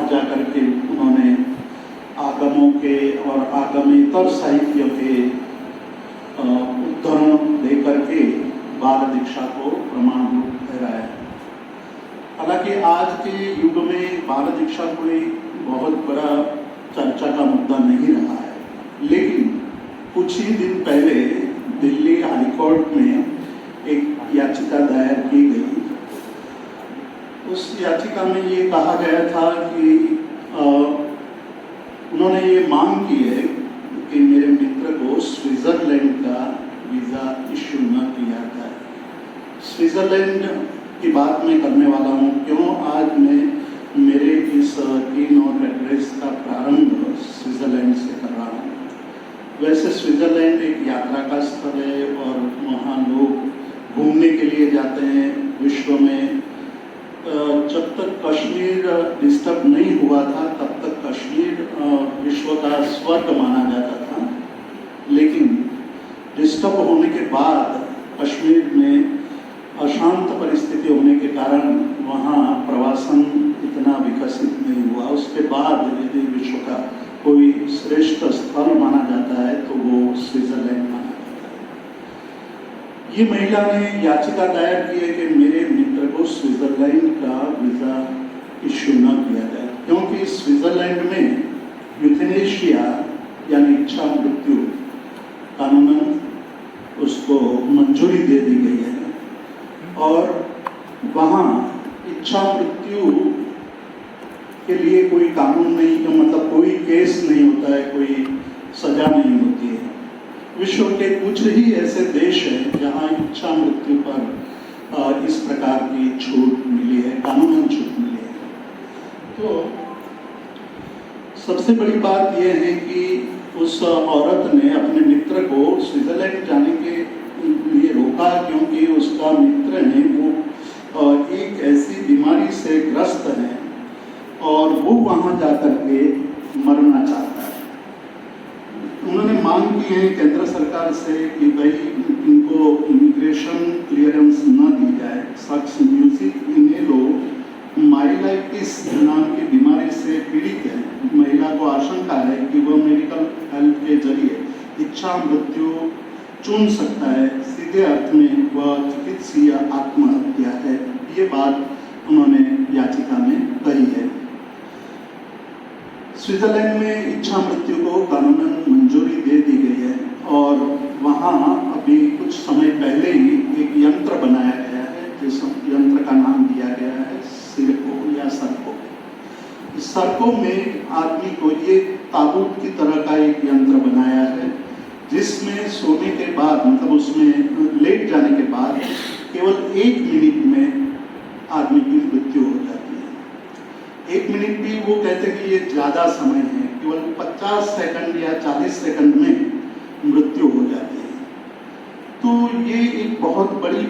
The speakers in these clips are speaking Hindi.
वहाँ जाकर के उन्होंने आगमों के और आगमेतर साहित्य के उद्धरण देकर के बाल दीक्षा को प्रमाण रूप ठहराया। हालांकि आज के युग में बाल दीक्षा कोई बहुत बड़ा चर्चा का मुद्दा नहीं रहा है, लेकिन कुछ ही दिन पहले दिल्ली हाईकोर्ट में एक याचिका दायर की गई। उस याचिका में ये कहा गया था कि उन्होंने ये मांग की है कि मेरे मित्र को स्विट्जरलैंड का वीज़ा इश्यू न किया जाए। स्विट्जरलैंड की बात मैं करने वाला हूँ क्यों, आज मैं मेरे इस की नोट एड्रेस का प्रारंभ स्विट्जरलैंड से कर रहा हूँ। वैसे स्विट्जरलैंड एक यात्रा का स्थल है और वहाँ लोग घूमने के लिए जाते हैं। विश्व में जब तक कश्मीर डिस्टर्ब नहीं हुआ था तब तक कश्मीर विश्व का स्वर्ग माना जाता था, लेकिन डिस्टर्ब होने के बाद कश्मीर में अशांत परिस्थिति होने के कारण वहाँ प्रवासन इतना विकसित नहीं हुआ। उसके बाद यदि विश्व का कोई श्रेष्ठ स्थल माना जाता है तो वो स्विट्जरलैंड माना जाता है। ये महिला ने याचिका दायर की है कि मेरे मित्र को स्विट्जरलैंड का वीज़ा इश्यू न किया जाए, क्योंकि स्विट्जरलैंड में यूथेनेशिया यानी इच्छा मृत्यु कानूनन उसको मंजूरी दे दी गई है और वहाँ इच्छा मृत्यु के लिए कोई कानून नहीं, मतलब कोई केस नहीं होता है, कोई सजा नहीं होती है। विश्व के कुछ ही ऐसे देश हैं जहाँ इच्छा मृत्यु पर इस प्रकार की छूट मिली है, कानूनन छूट मिली है। तो सबसे बड़ी बात यह है कि उस औरत ने अपने मित्र को स्विट्जरलैंड जाने के लिए रोका, क्योंकि उसका मित्र है वो एक ऐसी बीमारी से ग्रस्त है और वो वहाँ जाकर के मरना चाहता है। उन्होंने मांग की है केंद्र सरकार से कि भाई इनको इमिग्रेशन क्लियरेंस न दी जाए। शख्स म्यूजिक इन्हें लोग माइलाइटिस नाम की बीमारी से पीड़ित है। महिला को आशंका है कि वह मेडिकल हेल्प के जरिए इच्छा मृत्यु चुन सकता है। सीधे अर्थ में वह चिकित्सीय आत्महत्या है। ये बात उन्होंने याचिका में कही है। स्विट्जरलैंड में इच्छा मृत्यु को कानूनन मंजूरी दे दी गई है और वहाँ अभी कुछ समय पहले ही एक यंत्र बनाया गया है, जिस यंत्र का नाम दिया गया है सिरको या सरको। इस सरको में आदमी को ये ताबूत की तरह का एक यंत्र बनाया है, जिसमें सोने के बाद, मतलब उसमें लेट जाने के बाद केवल 1 मिनट में आदमी की मृत्यु हो जाती है। 1 मिनट भी वो कहते हैं कि ये ज़्यादा समय है, केवल 50 सेकंड या 40 सेकंड में मृत्यु हो जाती है। तो ये एक बहुत बड़ी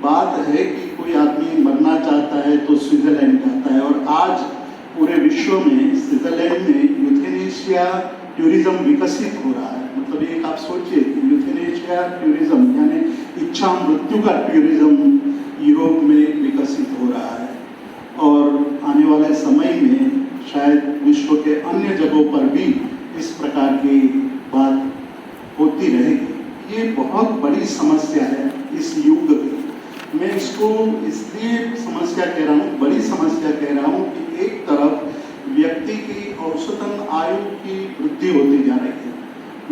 बात है कि कोई आदमी मरना चाहता है तो स्विट्जरलैंड जाता है। और आज पूरे विश्व में स्विट्जरलैंड में यूथेनेशिया टूरिज्म विकसित हो रहा है। मतलब एक आप सोचिए कि यूथेनेशिया टूरिज्म यानी इच्छा मृत्यु का टूरिज्म यूरोप में विकसित हो रहा है और आने वाले समय में शायद विश्व के अन्य जगहों पर भी इस प्रकार की बात होती रहेगी। ये बहुत बड़ी समस्या है इस युग की। मैं इसको इसलिए समस्या कह रहा हूँ, बड़ी समस्या कह रहा हूँ कि एक तरफ व्यक्ति की औसतन आयु की वृद्धि होती जा रही है।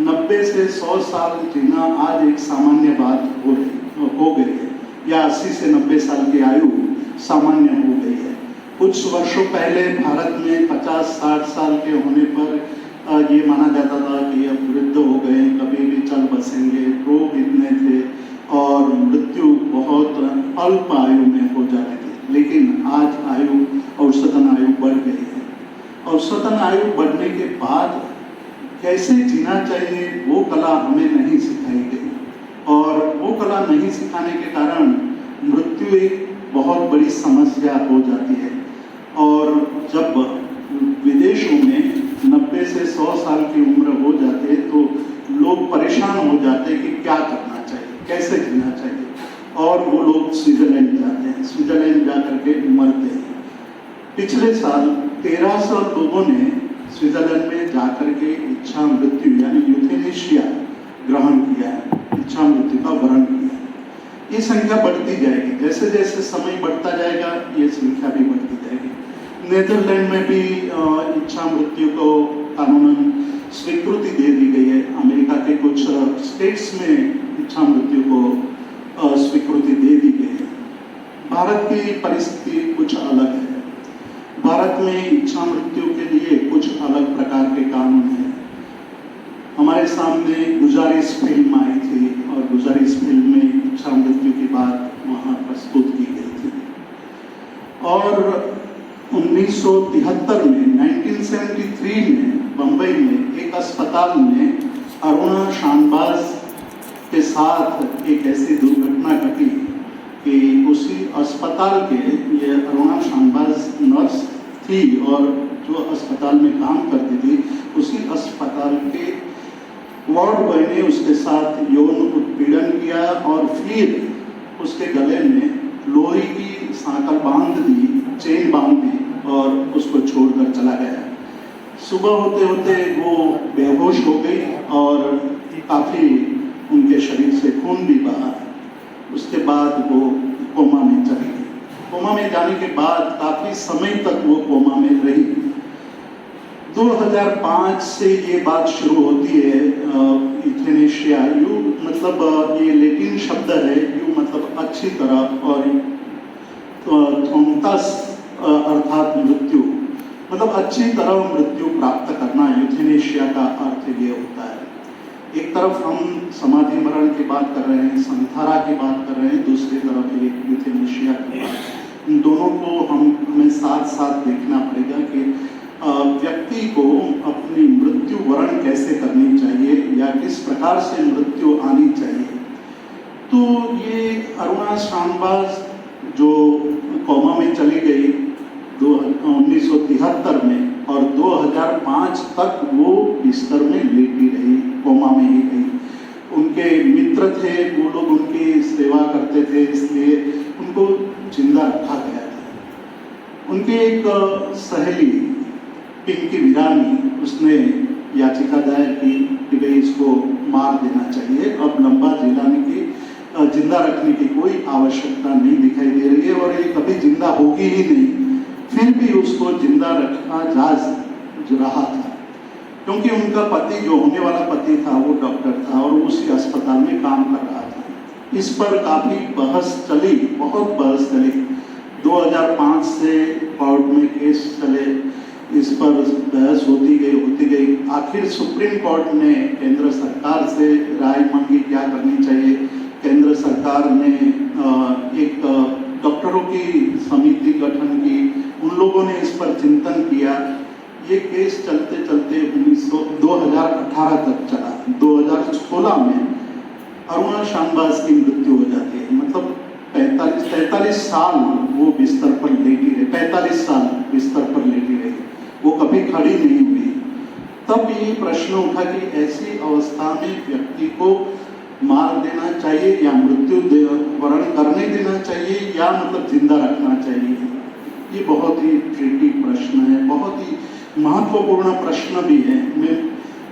90 से 100 साल जीना आज एक सामान्य बात हो गई है, या 80 से 90 साल की आयु सामान्य हो गई है। कुछ वर्षों पहले भारत में 50-60 साल के होने पर ये माना जाता था कि अब वृद्ध हो गए, कभी भी चल बसेंगे। रोग इतने थे और मृत्यु बहुत अल्प आयु में हो जाती थी। लेकिन आज आयु, औसतन आयु बढ़ गई है। औसतन आयु बढ़ने के बाद कैसे जीना चाहिए वो कला हमें नहीं सिखाई गई, और वो कला नहीं सिखाने के कारण मृत्यु एक बहुत बड़ी समस्या हो जाती है। और जब विदेशों में 90 से 100 साल की उम्र हो जाते तो लोग परेशान हो जाते कि क्या करना चाहिए, कैसे जीना चाहिए, और वो लोग स्विट्जरलैंड जाते हैं। स्विट्जरलैंड जा करके मरते हैं। पिछले साल 1300 लोगों ने स्विट्जरलैंड में जाकर के इच्छा मृत्यु यानी यूथेनेशिया ग्रहण किया है, इच्छा मृत्यु का वरण किया है। ये संख्या बढ़ती जाएगी, जैसे जैसे समय बढ़ता जाएगा ये संख्या भी बढ़ती जाएगी। नेदरलैंड में भी इच्छा मृत्यु को कानूनन स्वीकृति दे दी गई है। अमेरिका के कुछ स्टेट्स में इच्छा मृत्यु को स्वीकृति दे दी गई है। भारत की परिस्थिति कुछ अलग है। भारत में इच्छा मृत्यु के लिए कुछ अलग प्रकार के कानून हैं। हमारे सामने गुजारिश फिल्म आई थी और गुजारिश फिल्म में इच्छा मृत्यु की बात वहाँ प्रस्तुत की गई थी। और 1973 में 1973 में बम्बई में एक अस्पताल में अरुणा शानबाज के साथ एक ऐसी दुर्घटना घटी कि उसी अस्पताल के, ये अरुणा शानबाज नर्स थी और जो अस्पताल में काम करती थी, उसी अस्पताल के वार्ड बॉय ने उसके साथ यौन उत्पीड़न किया और फिर उसके गले में लोहे की सांकल बांध दी, चेन बांध दी और उसको छोड़कर चला गया। सुबह होते होते वो बेहोश हो गई और काफ़ी उनके शरीर से खून भी बहा। उसके बाद वो कोमा में चली गई। कोमा में जाने के बाद काफ़ी समय तक वो कोमा में रही। 2005 से ये बात शुरू होती है। यूथेनेशिया, यू मतलब ये लैटिन शब्द है, यू मतलब अच्छी तरह, और थोमतस अर्थात मृत्यु, मतलब अच्छी तरह मृत्यु प्राप्त करना। यूथेनेशिया का अर्थ ये होता है। एक तरफ हम समाधि मरण की बात कर रहे हैं, संथारा की बात कर रहे हैं, दूसरी तरफ ये यूथेनेशिया की बात। इन दोनों को हमें साथ साथ देखना पड़ेगा कि व्यक्ति को अपनी मृत्यु वरण कैसे करनी चाहिए या किस प्रकार से मृत्यु आनी चाहिए। तो ये अरुणा शानबाज जो कोमा में चली गई 1973 में और 2005 तक वो बिस्तर में लेटी रही, कोमा में ही रही। उनके मित्र थे, वो लोग उनकी सेवा करते थे, इसलिए उनको जिंदा रखा गया था। उनकी एक सहेली पिंकी वीरानी, उसने याचिका दायर की कि भाई इसको मार देना चाहिए, अब लंबा जिंदा रखने की कोई आवश्यकता नहीं दिखाई दे रही है और ये कभी जिंदा होगी ही नहीं। फिर भी उसको जिंदा रखना जायज रहा था क्योंकि उनका पति, जो होने वाला पति था, वो डॉक्टर था और उसी अस्पताल में काम कर रहा था। इस पर काफ़ी बहस चली, बहुत बहस चली। 2005 से कोर्ट में केस चले, इस पर बहस होती गई। आखिर सुप्रीम कोर्ट ने केंद्र सरकार से राय मांगी क्या करनी चाहिए। केंद्र सरकार ने एक डॉक्टरों की समिति गठन की, उन लोगों ने इस पर चिंतन किया। ये केस चलते चलते 2018 तक चला। 2016 में अरुणा शानबाज की मृत्यु हो जाती है। मतलब 45 साल वो बिस्तर पर लेटी रही, 45 साल बिस्तर पर लेटी रही, वो कभी खड़ी नहीं हुई। तब ये प्रश्न उठा कि ऐसी अवस्था में व्यक्ति को मार देना चाहिए या मृत्यु वरण करने देना चाहिए या मतलब जिंदा रखना चाहिए। ये बहुत ही ट्रिकी प्रश्न है, बहुत ही महत्वपूर्ण प्रश्न भी है। मैं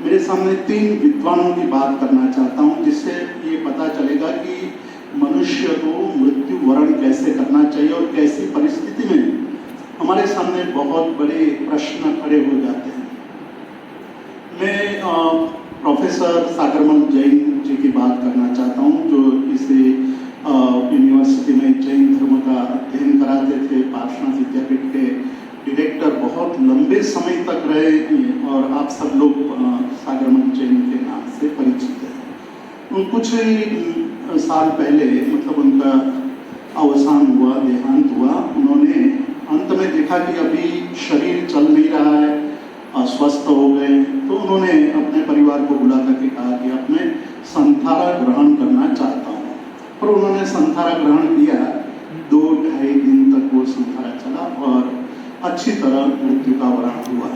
मेरे सामने 3 विद्वानों की बात करना चाहता हूँ जिससे ये पता चलेगा कि मनुष्य को मृत्यु वरण कैसे करना चाहिए और कैसी परिस्थिति में हमारे सामने बहुत बड़े प्रश्न खड़े हो जाते हैं। मैं प्रोफेसर सागरमल जैन जी की बात करना चाहता हूँ, जो इसे यूनिवर्सिटी में जैन धर्म का अध्ययन कराते थे। पार्श्वनाथ विद्यापीठ के डायरेक्टर बहुत लंबे समय तक रहे और आप सब लोग सागरमल जैन के नाम से परिचित हैं। कुछ ही साल पहले मतलब उनका अवसान हुआ, देहांत हुआ। उन्होंने अंत में देखा कि अभी शरीर चल नहीं रहा है, अस्वस्थ हो गए, तो उन्होंने अपने परिवार को बुला करके कहा कि अब मैं संथारा ग्रहण करना चाहता हूँ। और उन्होंने संथारा ग्रहण किया। 2-2.5 दिन तक वो संथारा चला और अच्छी तरह मृत्यु का वरण हुआ।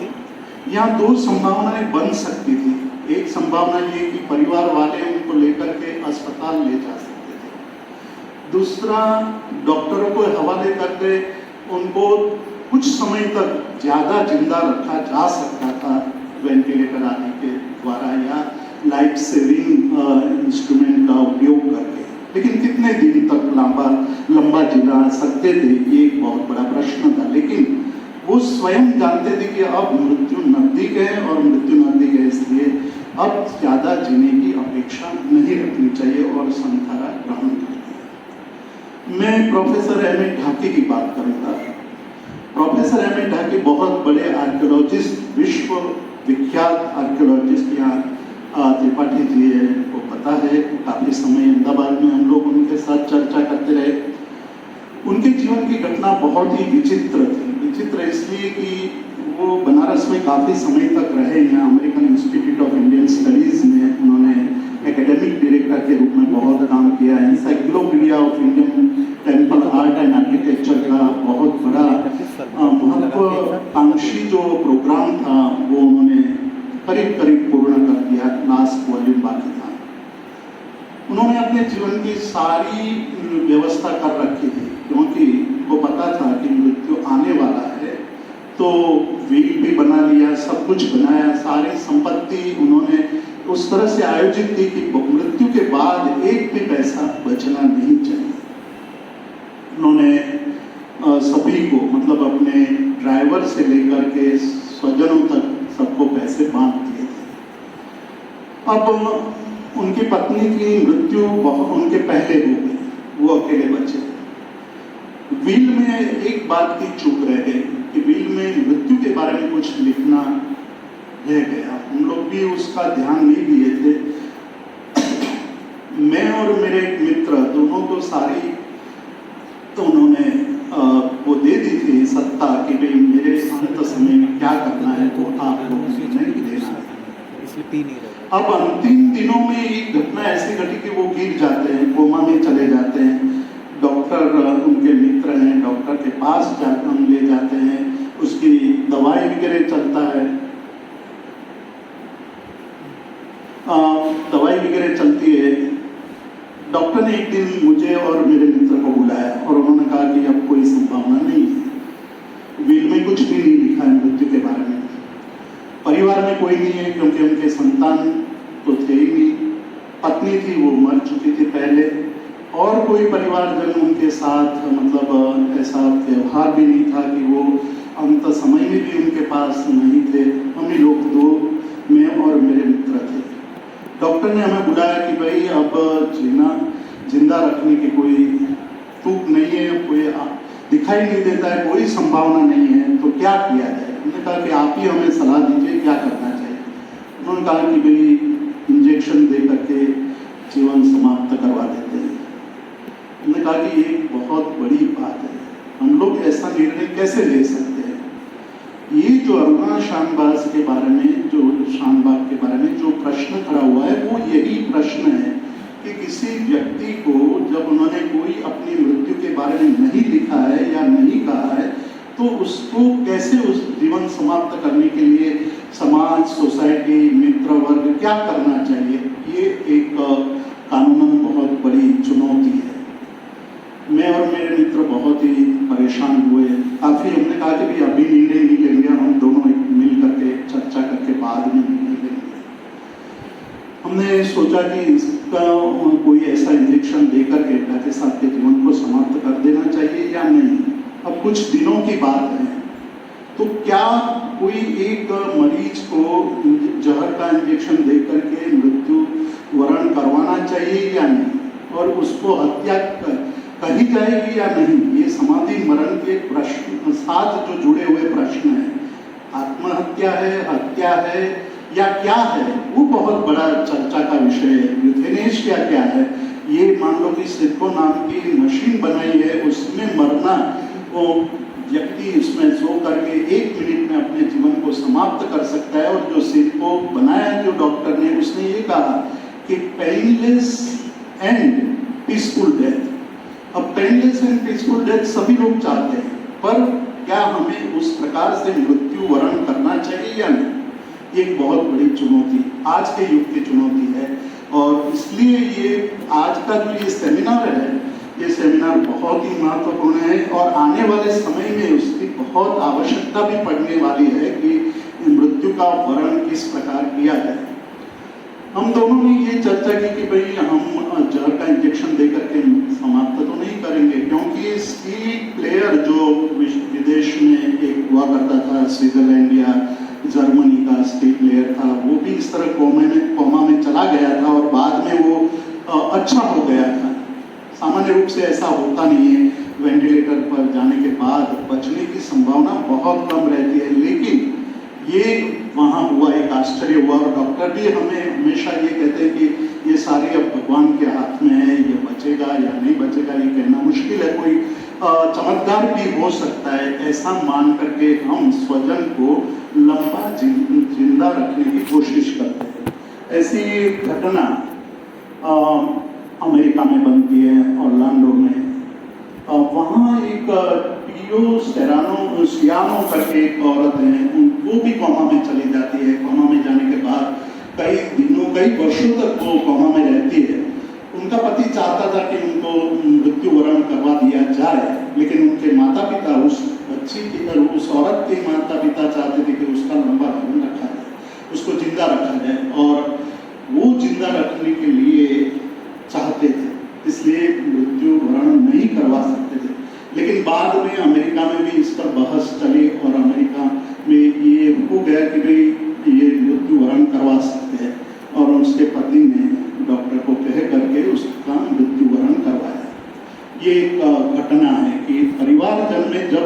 यहाँ 2 संभावनाएं बन सकती थी। एक संभावना ये कि परिवार वाले उनको लेकर के अस्पताल ले जा सकते थे। दूसरा, डॉक्टरों को हवाले करके उनको कुछ समय तक ज़्यादा जिंदा रखा जा सकता था वेंटिलेटर आदि के द्वारा या लाइफ सेविंग इंस्ट्रूमेंट का उपयोग करके, लेकिन कितने दिन तक लंबा जीना सकते थे ये एक बहुत बड़ा प्रश्न था। लेकिन वो स्वयं जानते थे कि अब मृत्यु नजदीक है और मृत्यु नजदीक है, इसलिए अब ज़्यादा जीने की अपेक्षा नहीं रखनी चाहिए और संथारा ग्रहण करनी। मैं प्रोफेसर एम.ए. ढाकी की बात करूँगा। Professor M A. ढाकी बहुत बड़े आर्कियोलॉजिस्ट, विश्व विख्यात आर्कियोलॉजिस्ट यहाँ त्रिपाठी जी है, को पता है। काफ़ी समय अहमदाबाद में हम लोग उनके साथ चर्चा करते रहे। उनके जीवन की घटना बहुत ही विचित्र थी। विचित्र इसलिए कि वो बनारस में काफ़ी समय तक रहे। यहाँ American institute of Indian studies में उन्होंने एकेडमिक डायरेक्टर के रूप में बहुत काम किया। Encyclopedia of Indian temple art and architecture का बहुत बड़ा महत्वाकांक्षी जो प्रोग्राम था वो उन्होंने करीब करीब पूर्ण कर दिया, लास्ट वॉल्यूम बाकी था। उन्होंने अपने जीवन की सारी व्यवस्था कर रखी थी, क्योंकि वो पता था कि मृत्यु आने वाला है, तो व्हील भी बना लिया, सब कुछ बनाया, सारी संपत्ति उन्होंने उस तरह से आयोजित की कि मृत्यु के बाद एक भी पैसा बचना नहीं चाहिए। उन्होंने सभी को, मतलब अपने ड्राइवर से लेकर के स्वजनों तक सबको पैसे बांट दिए थे। अब उनकी पत्नी की मृत्यु उनके पहले हो गई, वो अकेले बचे। विल में एक बात की चूक रह गई कि विल में मृत्यु के बारे में कुछ लिखना रह गया। हम लोग भी उसका ध्यान नहीं दिए थे। मैं और मेरे एक मित्र दोनों को सारी तो उन्होंने वो दे दी थी सत्ता कि भाई मेरे अंत समय में क्या करना है वो आप लोगों को नहीं देना है। अब अंतिम दिनों में एक घटना ऐसी घटी कि वो गिर जाते हैं, कोमा में चले जाते हैं। डॉक्टर उनके मित्र हैं, डॉक्टर के पास जाकर हम ले जाते हैं, उसकी दवाई वगैरह चलता है, दवाई वगैरह चलती है। डॉक्टर ने एक दिन मुझे और मेरे मित्र को बुलाया और उन्होंने कहा कि अब कोई संभावना नहीं है, विल में कुछ भी नहीं लिखा है मृत्यु के बारे में, परिवार में कोई नहीं है क्योंकि उनके संतान तो थे ही नहीं, पत्नी थी वो मर चुकी थी पहले, और कोई परिवारजन उनके साथ मतलब ऐसा व्यवहार भी नहीं था कि वो अंत समय में भी उनके पास नहीं थे। हम ही लोग दो, मैं और मेरे मित्र थे। डॉक्टर ने हमें बुलाया कि भाई अब जिंदा रखने की कोई तुक नहीं है, कोई दिखाई नहीं देता है, कोई संभावना नहीं है, तो क्या किया जाए। उन्होंने कहा कि आप ही हमें सलाह दीजिए क्या करना चाहिए। उन्होंने कहा कि भाई इंजेक्शन दे करके जीवन समाप्त करवा देते हैं। उन्होंने कहा कि ये बहुत बड़ी बात है, हम लोग ऐसा निर्णय कैसे ले सकते हैं। ये जो अरुणा शानबाग के बारे में जो प्रश्न खड़ा हुआ है वो यही प्रश्न है कि किसी व्यक्ति को जब उन्होंने कोई अपनी मृत्यु के बारे में नहीं लिखा है या नहीं कहा है तो उसको कैसे उस जीवन समाप्त करने के लिए समाज, सोसाइटी, मित्र वर्ग क्या करना चाहिए, ये एक कानूनन बहुत बड़ी चुनौती है। मैं और मेरे मित्र बहुत ही परेशान हुए। काफ़ी हमने कहा कि भाई अभी निर्णय नहीं लेंगे, हम दोनों मिल करके चर्चा करके बाद में निर्णय लेंगे। हमने सोचा कि इसका कोई ऐसा इंजेक्शन देकर के ढाके साहब के जीवन को समाप्त कर देना चाहिए या नहीं। अब कुछ दिनों की बात है, तो क्या कोई एक मरीज को जहर का इंजेक्शन देकर के मृत्यु वरण करवाना चाहिए या नहीं, और उसको हत्या कही जाएगी या नहीं, ये समाधि मरण के प्रश्न साथ जो जुड़े हुए प्रश्न हैं, आत्महत्या है, हत्या है या क्या है, वो बहुत बड़ा चर्चा का विषय है। यूथेनेशिया क्या है, ये मान लो कि सिडको नाम की मशीन बनाई है, उसमें मरना, वो व्यक्ति इसमें सो करके 1 मिनट में अपने जीवन को समाप्त कर सकता है। और जो सिडको बनाया जो डॉक्टर ने, उसने ये कहा कि पेनलेस एंड पीसफुल डेथ। अब पेनलेस एंड पीसफुल डेथ सभी लोग चाहते हैं, पर क्या हमें उस प्रकार से मृत्यु वरण करना चाहिए या नहीं, एक बहुत बड़ी चुनौती, आज के युग की चुनौती है। और इसलिए ये आज का जो ये सेमिनार है, ये सेमिनार बहुत ही महत्वपूर्ण है और आने वाले समय में उसकी बहुत आवश्यकता भी पड़ने वाली है कि मृत्यु का वर्णन किस प्रकार किया जाए। हम दोनों ने ये चर्चा की कि भाई हम जहर का इंजेक्शन देकर के समाप्त तो नहीं करेंगे, क्योंकि स्की प्लेयर जो विदेश में एक हुआ करता था, स्विट्जरलैंड या जर्मनी का स्की प्लेयर था, वो भी इस तरह कोमा में चला गया था और बाद में वो अच्छा हो गया था। सामान्य रूप से ऐसा होता नहीं है, वेंटिलेटर पर जाने के बाद बचने की संभावना बहुत कम रहती है, लेकिन ये वहाँ हुआ, एक आश्चर्य हुआ। और डॉक्टर भी हमें हमेशा ये कहते हैं कि ये सारी अब भगवान के हाथ में है, ये बचेगा या नहीं बचेगा ये कहना मुश्किल है, कोई चमत्कार भी हो सकता है। ऐसा मान करके हम स्वजन को लंबा जिंदा रखने की कोशिश करते हैं। ऐसी घटना अमेरिका में बनती है, ऑरलैंडो में। वहाँ एक पियो सियानो करके एक औरत है, उनको भी कोमा में चली जाती है। कोमा में जाने के बाद कई दिनों कई वर्षों तक वो कोमा में रहती है। उनका पति चाहता था कि उनको मृत्यु वरण करवा दिया जाए, लेकिन उनके माता पिता उस बच्ची की उस औरत के माता पिता चाहते थे कि उसका लंबा जीवन रखा जाए, उसको जिंदा रखा जाए, और वो जिंदा रखने के लिए चाहते थे, इसलिए मृत्यु वरण नहीं करवा सकते थे। लेकिन बाद में अमेरिका में भी इस पर बहस चली और अमेरिका में ये हो गया कि भाई ये मृत्यु वरण करवा सकते हैं, और उसके पति ने डॉक्टर को कह करके उसका मृत्यु वरण करवाया। ये एक घटना है कि परिवारजन में जब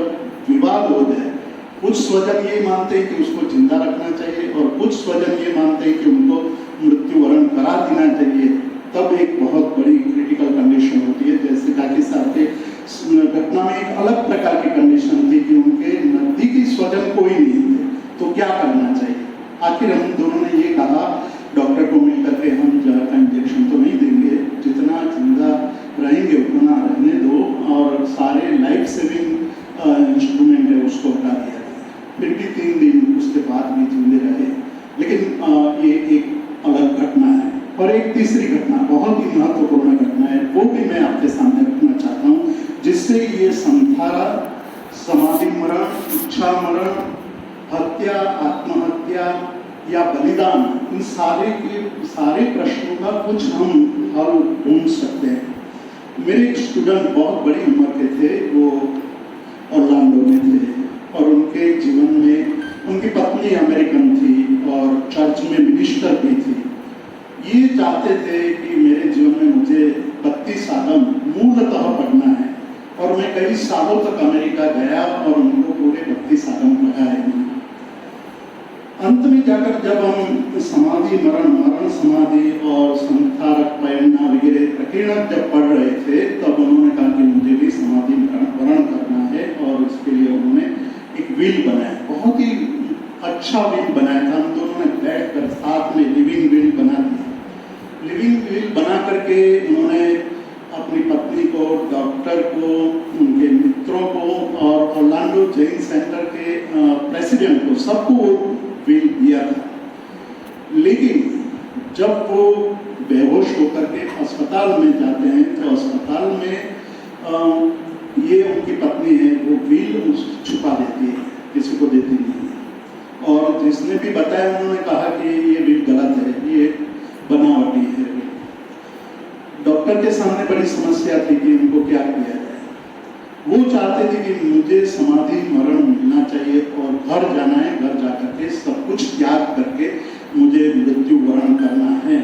विवाद हो जाए, कुछ स्वजन ये मानते हैं कि उसको जिंदा रखना चाहिए और कुछ स्वजन ये मानते हैं कि उनको मृत्यु वरण करा देना चाहिए, तब एक बहुत बड़ी क्रिटिकल कंडीशन होती है। जैसे काकी साहब के घटना में एक अलग प्रकार की कंडीशन थी कि उनके नजदीकी स्वजन कोई नहीं थे, तो क्या करना चाहिए। आखिर हम दोनों ने ये कहा डॉक्टर को मिलकर के, हम जहर का इंजेक्शन तो नहीं देंगे, जितना जिंदा रहेंगे उतना रहने दो, और सारे लाइफ सेविंग इंस्ट्रूमेंट है उसको हटा दिया। फिर भी 3 दिन उसके बाद भी जिंदे रहे। लेकिन ये एक अलग घटना है। और एक तीसरी घटना बहुत ही महत्वपूर्ण घटना है, वो भी मैं आपके सामने रखना चाहता हूँ, जिससे ये संसारा, समाधि मरण, इच्छा मरण, हत्या, आत्महत्या या बलिदान, इन सारे प्रश्नों का कुछ हम हल ढूंढ सकते हैं। मेरे एक स्टूडेंट बहुत बड़ी उम्र के थे, वो ऑरलैंडो में थे, और उनके जीवन में उनकी पत्नी अमेरिकन थी और चर्च में मिनिस्टर भी थी। ये चाहते थे कि मेरे जीवन में मुझे 32 आगम मूलतः पढ़ना है, और मैं कई सालों तक अमेरिका गया और उनको पूरे 32 आगम पढ़ाए। अंत में जाकर जब हम समाधि मरण समाधि और संसारक प्रेरणा वगैरह प्रकीर्णक जब पढ़ रहे थे, तब उन्होंने कहा कि मुझे भी समाधि मरण करना है, और इसके लिए उन्होंने एक विल बनाया, बहुत ही अच्छा विल बनाया था। हम दोनों ने बैठ कर साथ में लिविंग विल बना दिया। लिविंग विल बना करके उन्होंने अपनी पत्नी को, डॉक्टर को, उनके मित्रों को और ऑरलैंडो जैन सेंटर के प्रेसिडेंट को, सबको वो विल दिया था। लेकिन जब वो बेहोश होकर के अस्पताल में जाते हैं, तो अस्पताल में ये उनकी पत्नी है, वो विल छुपा देती है, किसी को देती नहीं है। और जिसने भी बताया उन्होंने कहा कि ये विल गलत है, ये बनावटी है। डॉक्टर के सामने बड़ी समस्या थी कि उनको क्या किया जाए। वो चाहते थे कि मुझे समाधि मरण मिलना चाहिए और घर जाना है, घर जाकर के सब कुछ त्याग करके मुझे मृत्यु वरण करना है।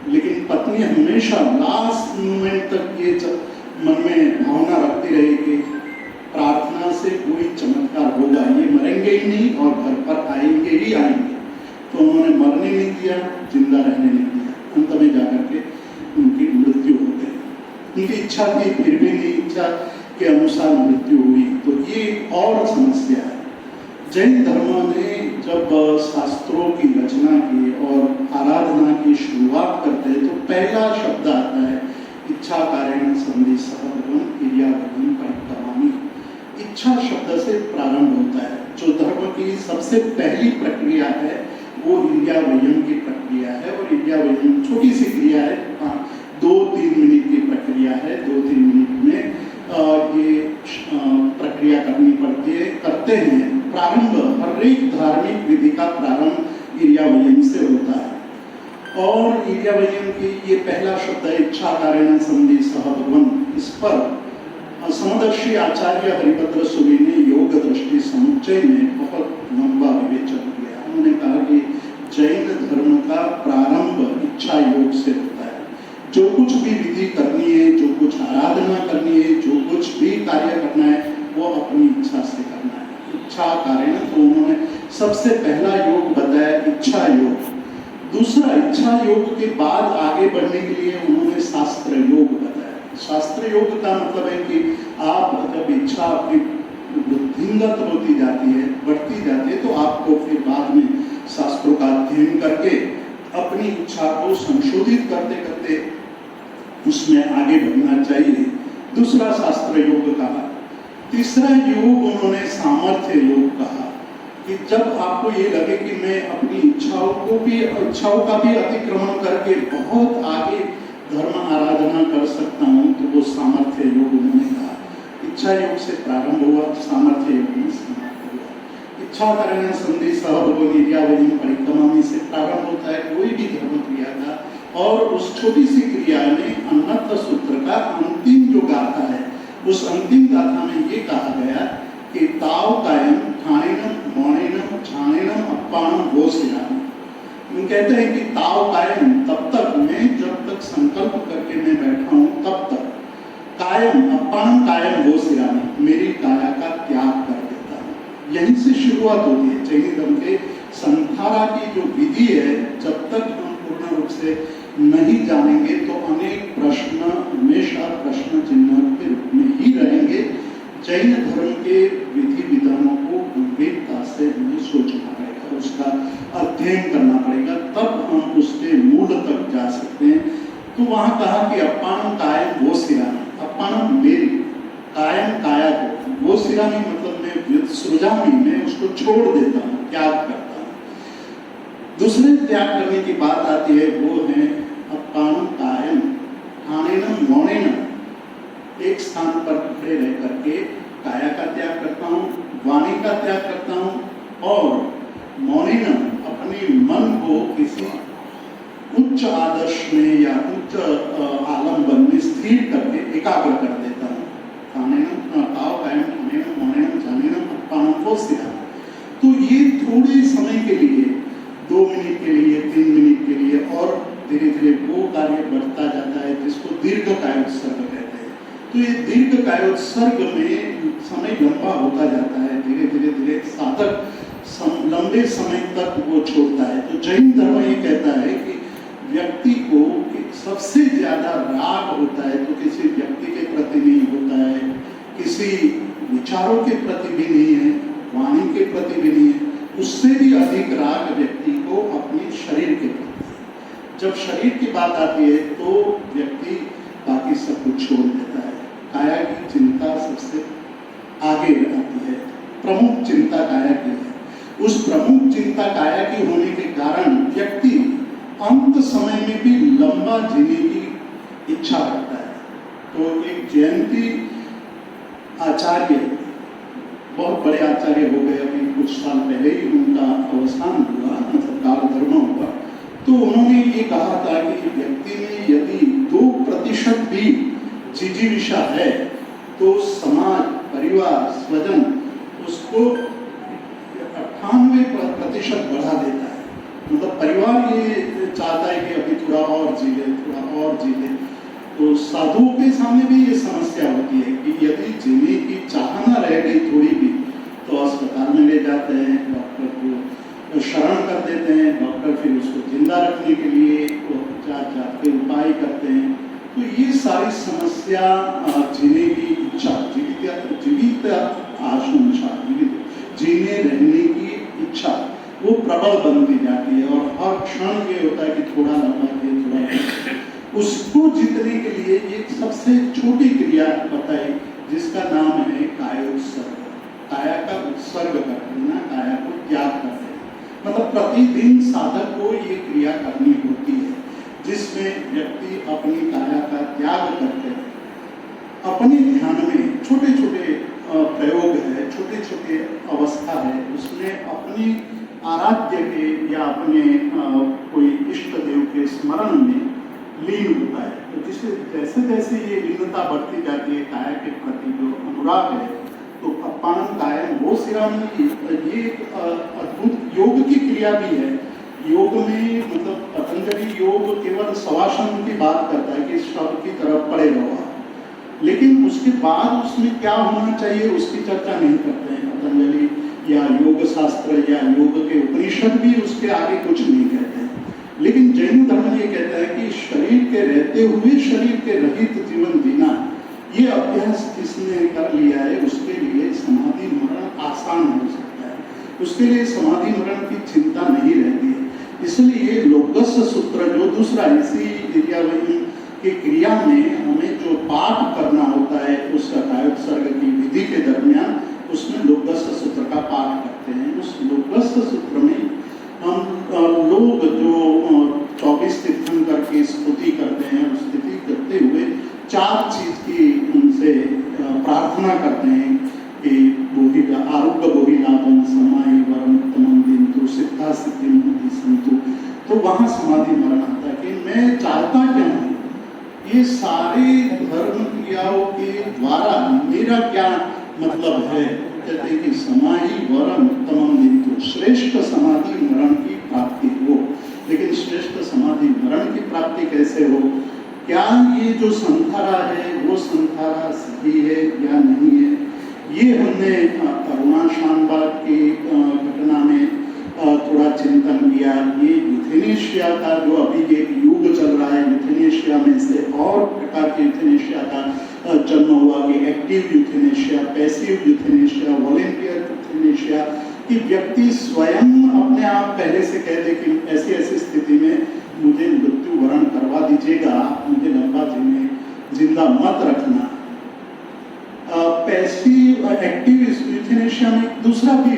लेकिन पत्नी हमेशा लास्ट मोमेंट तक ये मन में भावना रखती रही कि प्रार्थना से कोई चमत्कार होगा, ये मरेंगे ही नहीं और घर पर आएंगे ही आएंगे। तो उन्होंने मरने नहीं दिया, जिंदा रहने नहीं दिया। अंत में जाकर के उनकी मृत्यु हो गई। उनकी इच्छा थी, फिर भी नहीं इच्छा के अनुसार मृत्यु हुई। तो ये और समस्या है। जैन धर्म ने जब शास्त्रों की रचना की और आराधना की शुरुआत करते हैं, तो पहला शब्द आता है इच्छा कारण संधि सहगम क्रियागम परिक्रमामी। इच्छा शब्द से प्रारंभ होता है। जो धर्म की सबसे पहली प्रक्रिया है वो इंद्रिया वयम की प्रक्रिया है, और इंद्रिया वयम छोटी सी क्रिया है, 2-3 मिनट की प्रक्रिया है, 2-3 मिनट ये प्रक्रिया करनी पड़ती है, करते हैं। प्रारंभ हर एक धार्मिक विधि का प्रारंभ इर्यावयम से होता है और इर्यावयम की ये पहला शब्द है इच्छा कारेण संधि सह भगवन। इस पर समदर्शी आचार्य हरिभद्र सूरि ने योग दृष्टि समुच्चय में बहुत लंबा विवेचन किया। उन्होंने कहा कि जैन धर्म का प्रारंभ इच्छा योग से होता है। जो कुछ भी विधि करनी है, जो कुछ आराधना करनी है, जो कुछ भी कार्य करना है, वो अपनी इच्छा से करना है। इच्छा कारण तो उन्होंने सबसे पहला योग बताया इच्छा योग। दूसरा इच्छा योग के बाद आगे बढ़ने के लिए उन्होंने शास्त्र योग बताया। शास्त्र योग का मतलब है कि आप जब इच्छा अपनी वृद्धिंगत होती जाती है, बढ़ती जाती है, तो आपको फिर बाद में शास्त्रों का अध्ययन करके अपनी इच्छा को संशोधित करते करते उसमें आगे बढ़ना चाहिए। दूसरा शास्त्र योग कहा। तीसरा योग उन्होंने सामर्थ्य योग कहा कि जब आपको ये लगे कि मैं अपनी इच्छाओं का भी अतिक्रमण करके बहुत आगे धर्म आराधना कर सकता हूँ, तो वो सामर्थ्य योग उन्होंने कहा। इच्छा योग से प्रारंभ हुआ, सामर्थ्य योग में समाप्त हुआ। इच्छा कारेण संधि सह भगवन इर्यावयम परिक्रमा से प्रारंभ होता है कोई भी धर्म क्रिया का। और उस छोटी सी क्रिया में अन्नत सूत्र का अंतिम जो गाथा है, उस अंतिम गाथा में ये कहा गया कि ताव कायम ठाणेनम मौणेनम छाणेनम अप्पाणम गोसिराम। कहते हैं कि ताव कायम, तब तक मैं जब तक संकल्प करके मैं बैठा हूं तब तक, कायम अप्पाणम कायम गोसिरामी, मेरी काया का त्याग कर देता हूं। यहीं से शुरुआत होती है जैन धर्म के संधारा की जो विधि है। जब तक हम पूर्ण रूप से नहीं जानेंगे तो अनेक प्रश्न हमेशा प्रश्न चिन्ह के रूप में ही रहेंगे। जैन धर्म के विधि विधानों को गंभीरता से हमें सोचना पड़ेगा, उसका अध्ययन करना पड़ेगा, तब हम उसके मूल तक जा सकते हैं। तो वहां कहा कि अप्पाणम कायम वो सिरामी, अप्पाणम मेरी, कायम काया को, वो सिरामी मतलब मैं सृजामी, मैं उसको छोड़ देता हूँ, त्याग करता हूँ। दूसरे त्याग करने की बात आती है, वो है अप्पाणम कायम ठाणेनम मौणेनम, एक स्थान पर खड़े रह करके काया का त्याग करता हूँ, वाणी का त्याग करता हूँ और मौनिनम अपने मन को किसी उच्च आदर्श में या उच्च आलम्बन में स्थिर करके एकाग्र कर देता हूँ। तो ये थोड़े समय के लिए, 2 मिनट के लिए, 3 मिनट के लिए, और धीरे धीरे वो कार्य बढ़ता जाता है जिसको दीर्घकायोत्सर्ग कहते हैं। तो ये दीर्घकायोत्सर्ग में समय लंबा होता जाता है, धीरे धीरे धीरे साधक लंबे समय तक वो छोड़ता है। तो जैन धर्म ये कहता है कि व्यक्ति को सबसे ज्यादा राग होता है तो किसी व्यक्ति के प्रति नहीं होता है, किसी विचारों के प्रति भी नहीं है, वाणी के प्रति भी नहीं है, उससे भी अधिक राग व्यक्ति को अपने शरीर के प्रति है। जब शरीर की बात आती है तो व्यक्ति बाकी सब कुछ छोड़ देता है। काया की चिंता सबसे आगे आती है, प्रमुख चिंता काया की है। उस प्रमुख चिंता काया की होने के कारण व्यक्ति अंत समय में भी लंबा जीने की इच्छा रखता है। तो एक जयंती आचार्य, बहुत बड़े आचार्य हो गए, अभी कुछ साल पहले ही उनका अवसान हुआ, मतलब काल धर्म हुआ। तो उन्होंने ये कहा था कि व्यक्ति में यदि 2% भी जिजीविषा है तो समाज, परिवार, स्वजन उसको 98% बढ़ा देता है। मतलब परिवार ये चाहता है कि अभी थोड़ा और जी ले, थोड़ा और जी ले। तो साधुओं के सामने भी ये समस्या होती है कि यदि जीने की चाहना रह गई थोड़ी भी तो अस्पताल में ले जाते हैं, डॉक्टर को शरण कर देते हैं, डॉक्टर फिर उसको जिंदा रखने के लिए जात के उपाय करते हैं। तो ये सारी समस्या जीने की इच्छा, जीवित आशंसा, जीने रहने की इच्छा वो प्रबल बनती जाती है और हर क्षण ये होता है कि थोड़ा लंबा है, थोड़ा। उसको जीतने के लिए एक सबसे छोटी क्रिया बताई जिसका नाम है कायोत्सर्ग। काया का उत्सर्ग कर देना, काया को त्याग कर देना। मतलब प्रतिदिन साधक को ये क्रिया करनी होती है जिसमें व्यक्ति अपनी काया का त्याग करके अपने ध्यान में छोटे छोटे प्रयोग है, छोटे छोटे अवस्था है, उसमें अपनी आराध्य के या अपने कोई इष्ट देव के स्मरण में लीन होता है। तो जैसे जैसे ये लीनता बढ़ती जाती है, काया के प्रति जो अनुराग है, तो अपानम कायम वो सिराम, ये अद्भुत योग की क्रिया भी है। योग में मतलब पतंजलि योग केवल शवासन की बात करता है कि शव की तरफ पड़े रहो, लेकिन उसके बाद उसमें क्या होना चाहिए उसकी चर्चा नहीं करते हैं पतंजलि या योग शास्त्र या योग के उपनिषद भी उसके आगे कुछ नहीं कहते हैं। लेकिन जैन धर्म ये कहता है कि शरीर के रहते हुए शरीर के रहित जीवन जीना, ये अभ्यास जिसने कर लिया है उसके लिए समाधि मरण आसान हो सकता है, उसके लिए समाधि मरण की चिंता नहीं रहती है। इसलिए लोकस सूत्र जो दूसरा इसी क्रियावही की क्रिया में हमें जो पाठ करना होता है उस कायोत्सर्ग की विधि के दरमियान, उसमें लोकस सूत्र का पाठ करते हैं। उस लोकस सूत्र में हम लोग जो 24 तीर्थंकर की स्तुति करते हैं, स्तुति करते हुए 4 चीज की उनसे प्रार्थना करते हैं कि आरोग्य बोही लाभम समाई वरम उत्तमम दिंतु सिद्धा सिद्धि मुक्ति संतु। तो वहाँ समाधि मरण आता है कि मैं चाहता क्या हूँ, ये सारे धर्म क्रियाओं के द्वारा मेरा क्या मतलब है। कहते हैं कि समाई वरम उत्तमम दिंतु, श्रेष्ठ समाधि मरण की प्राप्ति हो। लेकिन श्रेष्ठ समाधि मरण की प्राप्ति कैसे हो, क्या ये जो संधारा है वो संधारा सही है या नहीं है, ये हमने करुणा शानबाग की घटना में थोड़ा चिंतन किया। ये यूथेनेशिया का जो अभी एक युग चल रहा है, यूथेनेशिया में से और प्रकार के यूथेनेशिया का जन्म हुआ कि active euthanasia, passive euthanasia, volunteer euthanasia, कि व्यक्ति स्वयं अपने आप पहले से कह दे कि ऐसी ऐसी स्थिति में मुझे मृत्यु वरण करवा दीजिएगा, मुझे लंबा जिंदा मत रखना। पैसिव एक्टिव यूथेनेशिया में दूसरा भी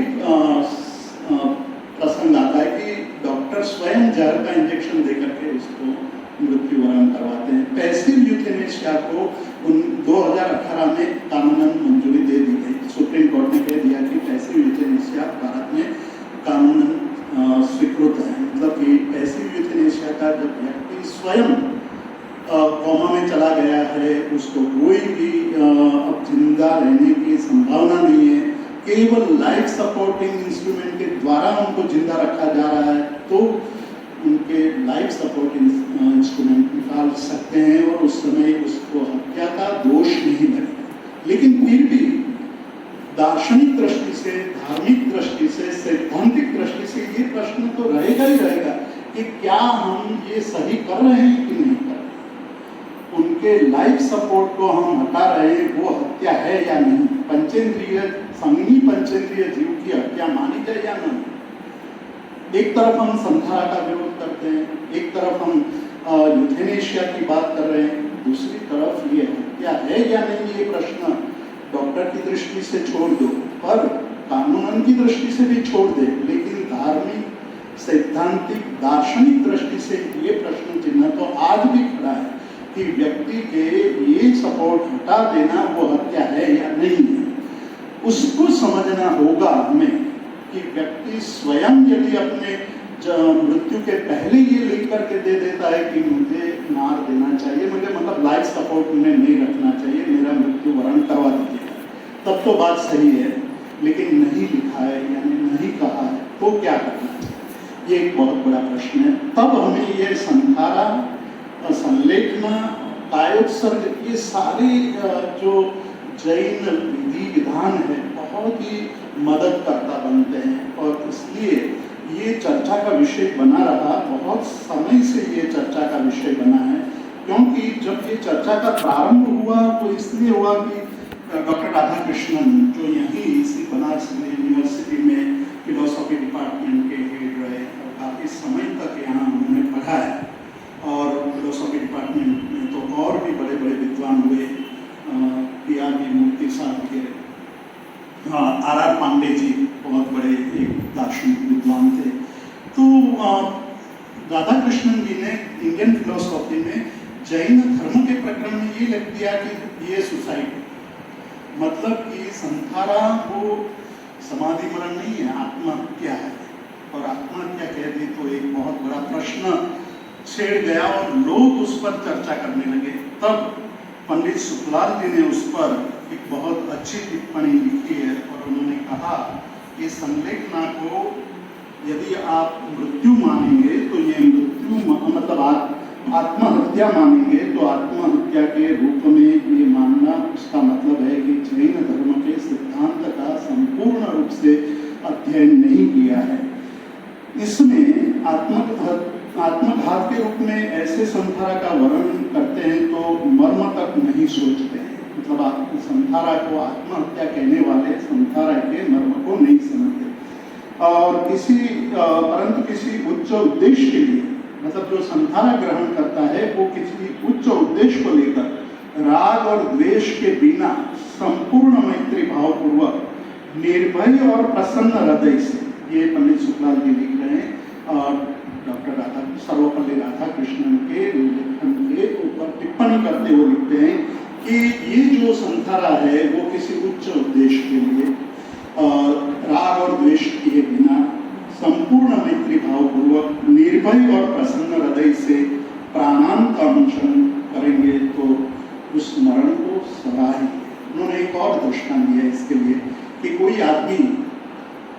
प्रसंग आता है कि डॉक्टर स्वयं जहर का इंजेक्शन देकर के उसको मृत्यु वरण करवाते हैं। पैसिव यूथेनेशिया को 2018 में कानूनन मंजूरी दे दी गई। सुप्रीम कोर्ट ने कह दिया कि पैसिव यूथेनेशिया भारत में कानूनन स्वीकृत है। मतलब कि पैसिव यूथेनेशिया का जब व्यक्ति स्वयं कोमा में चला गया है, उसको कोई भी अब जिंदा रहने की संभावना नहीं है, केवल लाइफ सपोर्टिंग इंस्ट्रूमेंट के द्वारा उनको जिंदा रखा जा रहा है, तो उनके लाइफ सपोर्टिंग इंस्ट्रूमेंट निकाल सकते हैं और उस समय उसको हत्या का दोष नहीं लगेगा। लेकिन फिर भी दार्शनिक दृष्टि से, धार्मिक दृष्टि से, सैद्धांतिक दृष्टि से ये प्रश्न तो रहेगा ही रहेगा कि क्या हम ये सही कर रहे हैं कि नहीं कर रहे। उनके लाइफ सपोर्ट को हम हटा रहे हैं, वो हत्या है या नहीं। पंचेंद्रिय संगी पंचेंद्रिय जीव की हत्या मानी जाए या नहीं। एक तरफ हम संधारा का विरोध करते हैं, एक तरफ हम यूथेनेशिया की बात कर रहे हैं, दूसरी तरफ ये हत्या है या नहीं, ये प्रश्न डॉक्टर की दृष्टि से छोड़ दो, पर कानूनन की दृष्टि से भी छोड़ दे, लेकिन धार्मिक, सैद्धांतिक, दार्शनिक दृष्टि से ये प्रश्न चिन्ह तो आज भी खड़ा है कि व्यक्ति के ये सपोर्ट हटा देना वो हत्या है या नहीं है। उसको समझना होगा हमें कि व्यक्ति स्वयं यदि अपने मृत्यु के पहले ये लिख करके दे देता है कि मुझे मार देना चाहिए, मुझे मतलब लाइफ सपोर्ट में नहीं रखना चाहिए, मेरा मृत्यु वरण करवा दीजिएगा, तब तो बात सही है। लेकिन नहीं लिखा है यानी नहीं कहा है, तो क्या करना चाहिए, ये एक बहुत बड़ा प्रश्न है। तब हमें ये संधारा, संलेखना, कायोत्सर्ग, ये सारे जो जैन विधि विधान है बहुत ही मदद करता बनते हैं और इसलिए ये चर्चा का विषय बना रहा। बहुत समय से ये चर्चा का विषय बना है, क्योंकि जब ये चर्चा का प्रारंभ हुआ तो इसलिए हुआ कि डॉक्टर राधा कृष्णन जो यहीं इसी बनारस यूनिवर्सिटी में फिलोसॉफी डिपार्टमेंट के हेड रहे और काफ़ी समय तक यहाँ उन्होंने पढ़ाया और फिलोसॉफी डिपार्टमेंट में तो और भी बड़े बड़े विद्वान हुए, पी.आर. मूर्ति साहब के, आर पांडे जी बहुत बड़े एक दार्शनिक विद्वान थे। तो राधा कृष्णन जी ने इंडियन फिलोसॉफी में जैन धर्म के प्रकरण में ये लिख दिया कि ये सुसाइड, मतलब कि संथारा वो समाधि मरण नहीं है, आत्महत्या है। और आत्महत्या कह दी तो एक बहुत बड़ा प्रश्न छेड़ गया और लोग उस पर चर्चा करने लगे। तब पंडित सुखलाल जी ने उस पर एक बहुत अच्छी टिप्पणी लिखी है और उन्होंने कहा कि संलेखना को यदि आप मृत्यु मानेंगे तो ये मृत्यु मतलब आत्महत्या मानेंगे तो आत्महत्या के रूप में ये मानना उसका मतलब है कि जैन धर्म के सिद्धांत का संपूर्ण रूप से अध्ययन नहीं किया है। इसमें आत्मघात के रूप में ऐसे संथारा का वर्णन करते हैं तो मर्म तक नहीं सोचते हैं। मतलब आप संथारा को आत्महत्या कहने वाले संथारा के मर्म को नहीं समझते और परंतु किसी उच्च उद्देश्य के लिए, मतलब जो संथारा ग्रहण करता है वो किसी उच्च उद्देश्य को लेकर राग और द्वेष के बिना संपूर्ण मैत्री भाव पूर्वक निर्भय और प्रसन्न हृदय से, ये पंडित सुखलाल जी लिख रहे हैं डॉक्टर सर्वपल्ली राधाकृष्णन के लेखन के ऊपर टिप्पणी करते हुए लिखते हैं कि ये जो संथारा है वो किसी उच्च उद्देश्य के लिए राग और द्वेष किए बिना संपूर्ण मैत्री भाव पूर्वक निर्भय और प्रसन्न हृदय से प्राणांत का अनुसरण करेंगे तो उस मरण को सराहेंगे। उन्होंने एक और दृष्टांत दिया इसके लिए कि कोई आदमी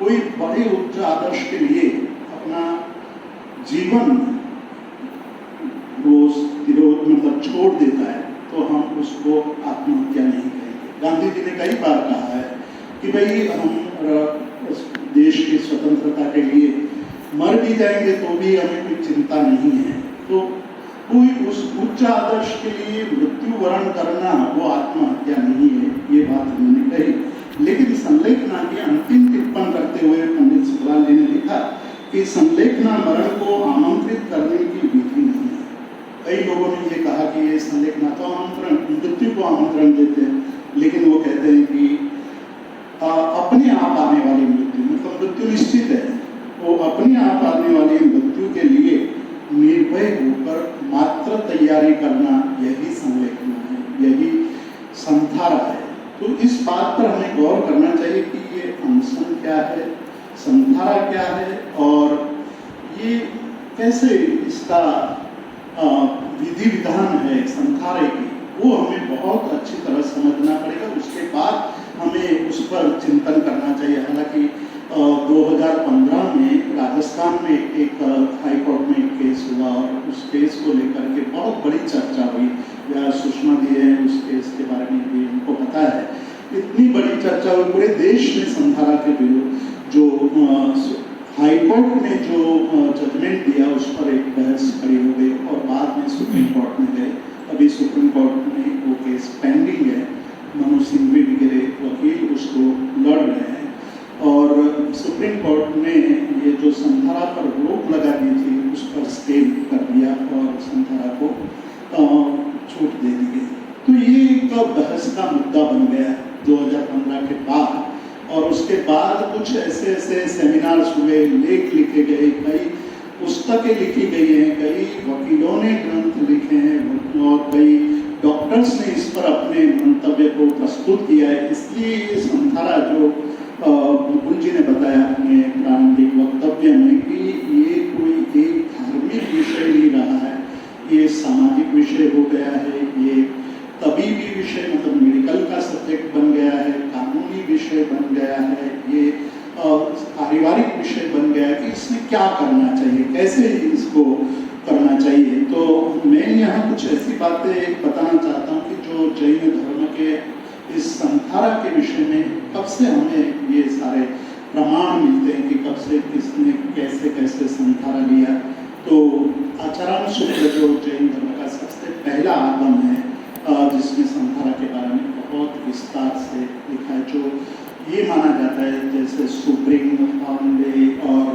कोई बड़े उच्च आदर्श के लिए अपना जीवन वो मतलब छोड़ देता है तो हम उसको आत्महत्या नहीं कहेंगे। गांधी जी ने कई बार कहा है कि भाई हम देश की स्वतंत्रता के लिए मर भी जाएंगे तो भी हमें कोई चिंता नहीं है। तो कोई उस उच्च आदर्श के लिए मृत्यु वरण करना वो आत्महत्या नहीं है, ये बात उन्होंने कही। लेकिन संलेखना की अंतिम टिप्पण करते हुए पंडित सुखलाल जी ने लिखा कि संलेखना मरण को आमंत्रित करने की विधि नहीं है। कई लोगों ने ये कहा कि ये संलेखना तो मृत्यु को आमंत्रण देते हैं, लेकिन वो कहते हैं कि अपने आप आने वाली मृत्यु, मतलब मृत्यु निश्चित है, वो अपने आप आने वाली मृत्यु के लिए निर्भय होकर मात्र तैयारी करना यही संलेखना है, यही संथारा है। तो इस बात पर हमें गौर करना चाहिए कि ये अनशन क्या है, संथारा क्या है और ये कैसे इसका विधि विधान है संथारे की, वो हमें बहुत अच्छी तरह समझना पड़ेगा। उसके बाद हमें उस पर चिंतन करना चाहिए। हालांकि 2015 में राजस्थान में एक हाई कोर्ट में एक केस हुआ और उस केस को लेकर के बहुत बड़ी चर्चा हुई। या सुषमा जी है, उस केस के बारे में भी उनको पता है। इतनी बड़ी चर्चा हुई पूरे देश में संथारा के विरुद्ध। जो हाई कोर्ट ने जो जजमेंट दिया उस पर एक बहस खड़ी हो गई और बाद में सुप्रीम कोर्ट में गए। अभी सुप्रीम कोर्ट में वो केस पेंडिंग है, मनु सिंघवी वगैरह वकील उसको लड़ रहे हैं और सुप्रीम कोर्ट ने ये जो संथारा पर रोक लगा दी थी उस पर स्टे कर दिया और संथारा को छूट दे दी गई। तो ये एक बहस का मुद्दा बन गया 2015 के बाद। और उसके बाद कुछ ऐसे सेमिनार्स हुए, लेख लिखे गए, कई पुस्तकें लिखी गई हैं, कई वकीलों ने ग्रंथ लिखे हैं और कई डॉक्टर्स ने इस पर अपने मंतव्य को प्रस्तुत किया है। इसलिए ये संथारा जो बुलबुल जी ने बताया अपने प्रारंभिक वक्तव्य में कि ये कोई एक धार्मिक विषय नहीं रहा है, ये सामाजिक विषय हो गया है, ये तबीबी विषय मतलब मेडिकल का सब्जेक्ट बन गया है, कानूनी विषय बन गया है, ये पारिवारिक विषय बन गया है कि इसमें क्या करना चाहिए, कैसे इसको करना चाहिए। तो मैं यहाँ कुछ ऐसी बातें बताना चाहता हूँ कि जो जैन धर्म के इस संथारा के विषय में कब से हमें ये सारे प्रमाण मिलते हैं कि कब से किसने कैसे कैसे संथारा लिया। तो आचरण सूत्र जो जैन धर्म का सबसे पहला आगम है जिसमें संथारा के बारे में बहुत विस्तार से लिखा है, जो ये माना जाता है जैसे सुब्रिंग, हॉर्नले और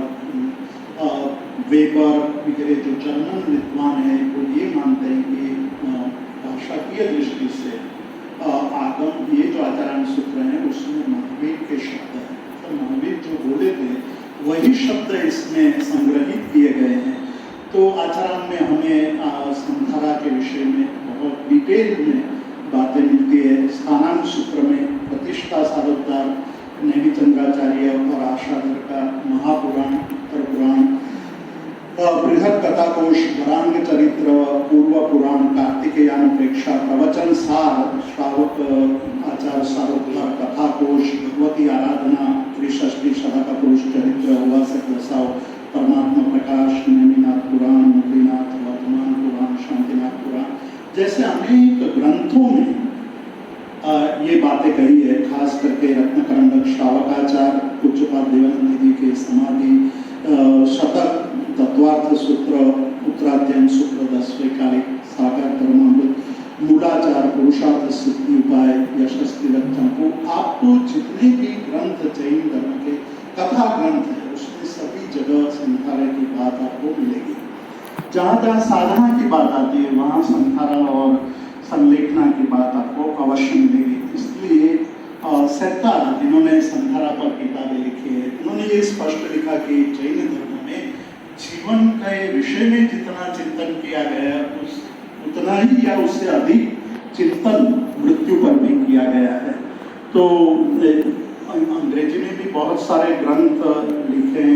वेबर वगैरह जो जर्मन विद्वान है वो ये मानते हैं कि भाषाकीय दृष्टि से आगम ये जो आचरण सूत्र हैं उसमें महावीर के शब्द हैं। तो महावीर जो बोले थे वही शब्द इसमें संग्रहित किए गए हैं। तो आचरण में हमें संथारा के विषय में बहुत डिटेल में बातें मिलती है। स्थानांक सूत्र में प्रतिष्ठा सारोद्धार, नेमी चंद्राचार्य और आशाधर का महापुराण, उत्तर पुराण, बृहद कथाकोश, वरांग चरित्र, पूर्व पुराण, कार्तिकेयानुप्रेक्षा, प्रवचन सार, श्रावक आचार्य सारोद्धार, कथाकोश, भगवती आराधना, त्रिषष्टि सदा का पुरुष चरित्र, उवासक दसाव, परमात्मा प्रकाश, नेमिनाथ पुराण, मुरलीनाथ, वर्तमान पुराण, शांतिनाथ पुराण जैसे अनेक ग्रंथों में ये बातें कही है। खास करके रत्नकरंडक श्रावकाचार्य पूज्यपाद देवानंद जी के समाधि शतक, तत्वार्थ सूत्र, उत्तराध्ययन सूत्र, 10वें कालिक, सागर धर्मामृत, मूलाचार, पुरुषार्थ सिद्धि उपाय, यशस्तिलक चंपू, आपको जितने भी ग्रंथ जैन धर्म के कथा ग्रंथ है उसमें सभी जगह संथारा की बात आपको मिलेगी। जहाँ जहाँ साधना की बात आती है वहाँ संथारा और संलेखना की बात आपको अवश्य मिलेगी। इसलिए सरकार जिन्होंने संथारा पर किताबें लिखी है उन्होंने ये स्पष्ट लिखा कि जैन धर्म में जीवन के विषय में जितना चिंतन किया गया उतना ही या उससे अधिक चिंतन मृत्यु पर भी किया गया है। तो अंग्रेजी में भी बहुत सारे ग्रंथ लिखे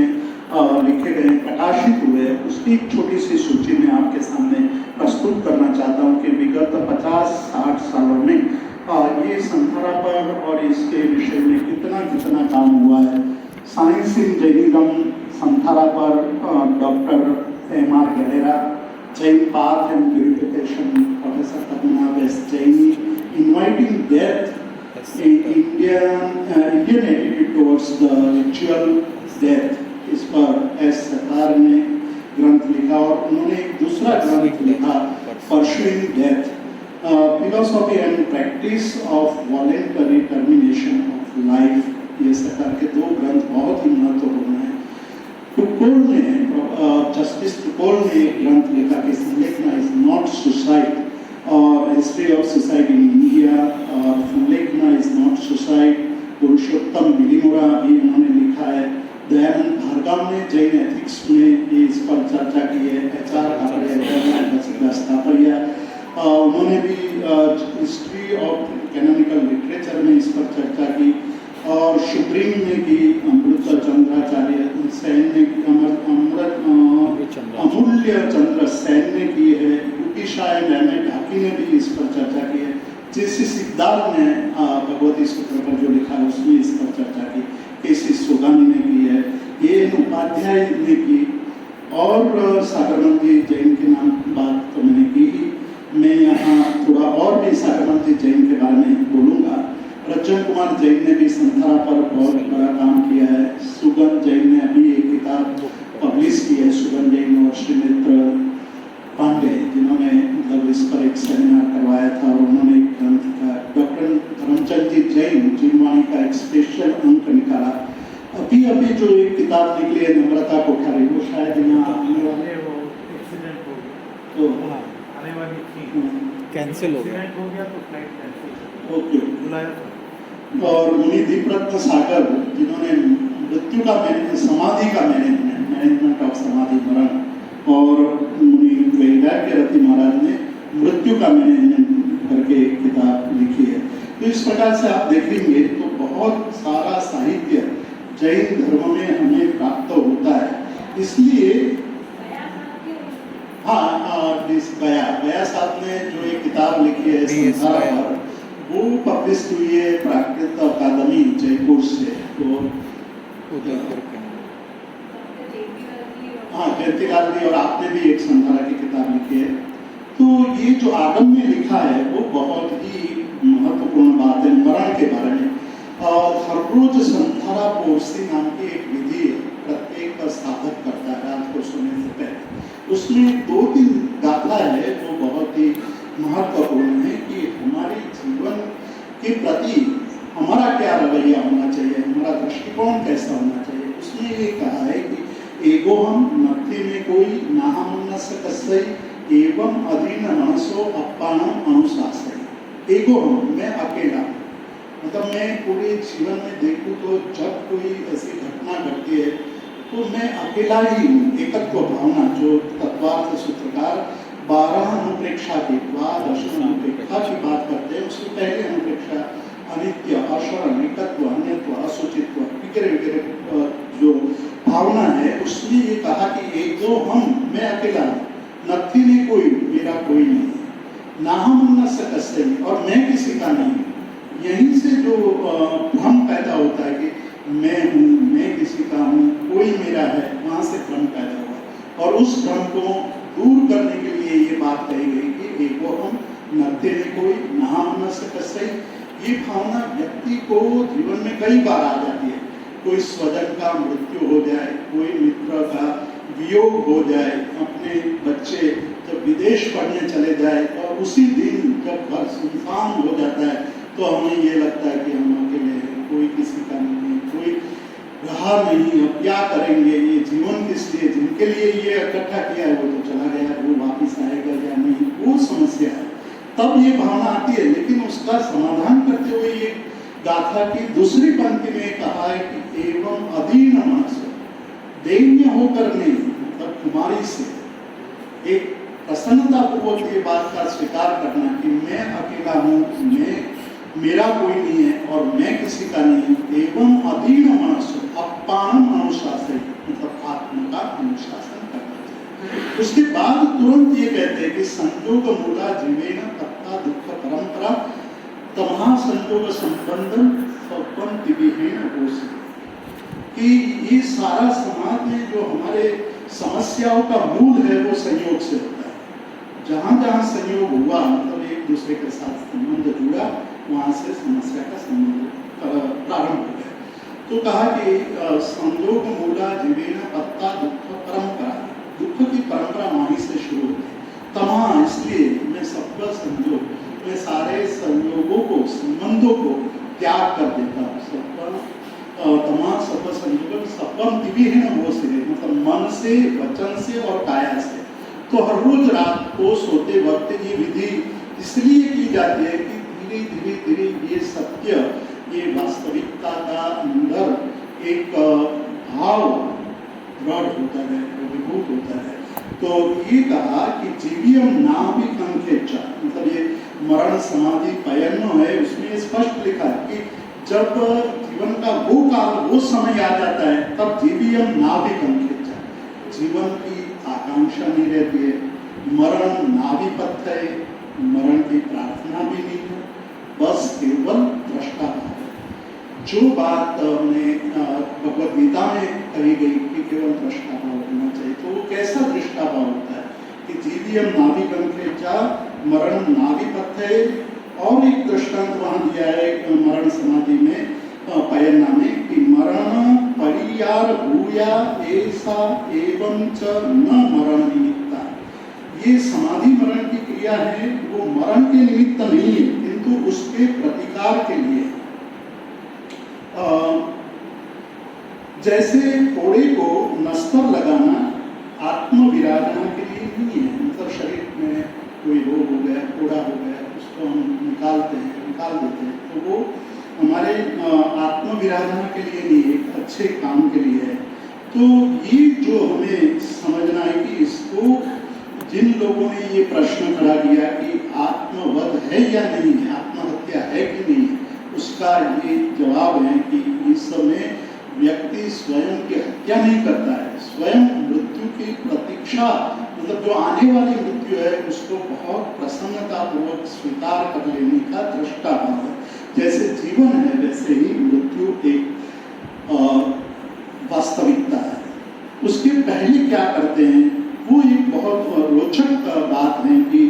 गए, प्रकाशित हुए। उसकी एक छोटी सी सूची में आपके सामने प्रस्तुत करना चाहता हूँ कि विगत 50-60 सालों में ये संथारा पर और इसके विषय में कितना काम हुआ है। साइंस इन जैनिज्म संथारा पर doctor M.R. Gadera, Jain path and purification professor Padmanabh S Jaini, inviting death Indian attitude towards the ritual death, इस पर एस सरकार ने ग्रंथ लिखा और उन्होंने एक दूसरा ग्रंथ लिखा pursuing death, philosophy and practice of voluntary termination of life. ये सरकार के दो ग्रंथ बहुत ही महत्वपूर्ण हैं। टुकोल ने जस्टिस टुकोल ने एक ग्रंथ लिखा कि संलेखना इज नॉट सुसाइड और history of suicide in India, और संलेखना इज नॉट सुसाइड। पुरुषोत्तम बिलिमोरा भी उन्होंने लिखा है। दयानंद भार्गव ने जैन एथिक्स में इस पर चर्चा की है। उन्होंने भी हिस्ट्री ऑफ कैनोनिकल लिटरेचर में इस पर चर्चा की। और शुक्रीन ने की, अमृत चंद्राचार्य सेन ने की, अमूल्य चंद्र सेन ने की है। युतिशाय ढाकी ने भी इस पर चर्चा की है। जैसे सिद्धार्थ ने भगवती सूत्र पर जो लिखा है उसमें इस पर चर्चा की। केसी सोगानी ने की है, ये उपाध्याय ने की, और सागरमती जैन के नाम बात तो मैंने की ही। मैं यहाँ थोड़ा और भी सागरमती जैन के बारे में बोलूँगा। रज्जन कुमार जैन ने भी संथारा पर बहुत बड़ा काम किया है। सुगन जैन ने अभी एक किताब पब्लिश की है, सुगन जैन और श्रीमित्र पांडे, जिन्होंने मतलब इस पर एक सेमिनार करवाया था और उन्होंने एक ग्रंथ का, डॉक्टर धर्मचंद जी जैन जीववाणी का एक स्पेशल अंक निकाला। अभी जो एक किताब निकली है नम्रता कोठारी, वो शायद यहाँ आने वाले एक्सीडेंट हो गया तो आने वाली थी, कैंसिल हो गया तो फ्लाइट कैंसिल। ओके, बुलाया था। और मुनि दीपरत्न सागर जिन्होंने मृत्यु का समाधि का मैनेजमेंट ऑफ समाधि मरण, और मुनि वैराग्य रति महाराज ने मृत्यु का मैनेजमेंट करके किताब लिखी है। तो इस प्रकार से आप देखेंगे तो बहुत सारा साहित्य जैन धर्म में हमें प्राप्त होता है। इसलिए गया साहब ने जो एक किताब लिखी है संथारा पर, वो पब्लिश हुई है प्राकृत अकादमी जयपुर से। तो जयंती गांधी और आपने भी एक संथारा की किताब लिखी है। तो ये जो आगम में लिखा है वो बहुत ही महत्वपूर्ण बात है मरण के बारे में। और हर रोज संथारा पोरसी नाम की एक विधि है, प्रत्येक साधक करता है रात को सोने से पहले। उसमें 2-3 गाथा है जो बहुत ही महत्वपूर्ण है कि हमारे जीवन के प्रति हमारा क्या रवैया होना चाहिए, हमारा दृष्टिकोण कैसा होना चाहिए। उसमें ये कहा है कि एगो हम नक्ति में कोई नाहमन्नस्य कस्यै एवं अधीन मनसो अप्पानम अनुशासय। एगो हम, मैं अकेला, मतलब मैं पूरे जीवन में देखूं तो जब कोई ऐसी घटना घटती है तो मैं अकेला ही हूँ। एकत्व भावना जो तत्वार्थ सूत्रकार 12 अनुप्रेक्षा की, द्वादश अनुप्रेक्षा की बात करते हैं, उसकी पहली अनुप्रेक्षा अनित्य, अशरण, एकत्व, अन्यत्व, असुचित्व वगैरह वगैरह जो भावना है, उसमें ये कहा कि एक दो हम, मैं अकेला हूँ, नथी नहीं कोई, मेरा कोई नहीं, ना हम न सकते, और मैं किसी का नहीं। यहीं से जो भ्रम पैदा होता है कि मैं हूँ, मैं किसी का हूँ, कोई मेरा है, वहाँ से भ्रम पैदा हुआ। और उस भ्रम को दूर करने के लिए ये बात कही गई कि एको हम नत्थे में कोई, ना हम न सकते। ये भावना व्यक्ति को जीवन में कई बार आ जाती है। कोई स्वजन का मृत्यु हो जाए, कोई मित्र का वियोग हो जाए, अपने बच्चे जब विदेश पढ़ने चले जाए और उसी दिन जब घर सुनसान हो जाता है तो हमें ये लगता है कि हम अकेले हैं, कोई किसी का नहीं है, कोई रहा नहीं, अब क्या करेंगे, ये जीवन किस लिए, जिनके लिए ये इकट्ठा किया है वो तो चला गया, वो वापस आएगा या नहीं, वो समस्या है। तब ये भावना आती है। लेकिन उसका समाधान करते हुए ये गाथा की दूसरी पंक्ति में कहा है कि एवं अधीन मनस, दैन्य होकर नहीं, मतलब कुमारी से एक प्रसन्नता पूर्वक ये बात का स्वीकार करना कि मैं अकेला हूँ, मेरा कोई नहीं है और मैं किसी का नहीं। एवं अधीन मनस, अपान अनुशासन, मतलब आत्मा का अनुशासन करना चाहिए। उसके बाद तुरंत ये कहते हैं कि संयोग मूला जीवेन तत्ता दुख परंपरा तमहा संयोग संबंधन सपन दिव्यहीन होश, कि ये सारा समाज में जो हमारे समस्याओं का मूल है वो संयोग से होता है। जहाँ जहाँ संयोग हुआ, मतलब एक दूसरे के साथ संबंध जुड़ा, वहाँ से समस्या का संबंध प्रारंभ हो गया। तो कहा कि संयोग मूला जीवेन पत्ता दुख परंपरा, दुख की परंपरा वहीं से शुरू होती है। तमाम, इसलिए मैं सबका संयोग, मैं सारे संयोगों को, संबंधों को त्याग कर देता हूँ। तमाम सब संयोग सपन दिव्यहीन हो से, मतलब मन से, वचन से और काया से। तो हर रोज रात को सोते वक्त ये विधि इसलिए की जाती है कि धीरे धीरे धीरे ये सत्य, ये वास्तविकता का अंदर एक भाव दृढ़ होता है, अभिभूत होता है। तो ये कहा कि जीवियम नाभिक अंकेचा, मतलब ये मरण समाधि पयनो है, उसमें स्पष्ट लिखा है कि जब जीवन का वो काल, वो समय आ जाता है, तब जीवियम नाभिक अंकेचा, जीवन की आकांक्षा नहीं रहती है, मरण नाभिपथ है, मरण की प्रार्थना भी नहीं है, बस केवल दृष्टा भाव है। जो बात हमने भगवद गीता में कही गई कि केवल दृष्टा भाव होना चाहिए, तो वो कैसा दृष्टा भाव होता है कि जीवियम नाभिक अंकेचा, मरण नाभिपथ है। और एक दृष्टांत वहाँ दिया है मरण समाधि में पयन्ना में कि मरण परियार भूया ऐसा एवं च न मरण निमित्ता। ये समाधि मरण की क्रिया है, वो मरण के निमित्त नहीं है, किंतु उसके प्रतिकार के लिए। जैसे घोड़े को नस्तर लगाना आत्मविराधना के लिए नहीं है, मतलब शरीर में कोई रोग हो गया, फोड़ा हो गया, उसको हम निकाल देते हैं, तो वो हमारे आत्मविराधना के लिए नहीं, एक अच्छे काम के लिए है। तो ये जो हमें समझना है कि इसको, जिन लोगों ने ये प्रश्न खड़ा किया कि आत्मवध है या नहीं है, आत्महत्या है कि नहीं, उसका ये जवाब है कि इस समय व्यक्ति स्वयं की हत्या नहीं करता है, स्वयं मृत्यु की प्रतीक्षा, मतलब जो आने वाली मृत्यु है उसको बहुत प्रसन्नतापूर्वक स्वीकार कर लेने का दृष्टा भाव है। जैसे जीवन है वैसे ही मृत्यु एक वास्तविकता है। उसके पहले क्या करते हैं, वो एक बहुत रोचक बात है कि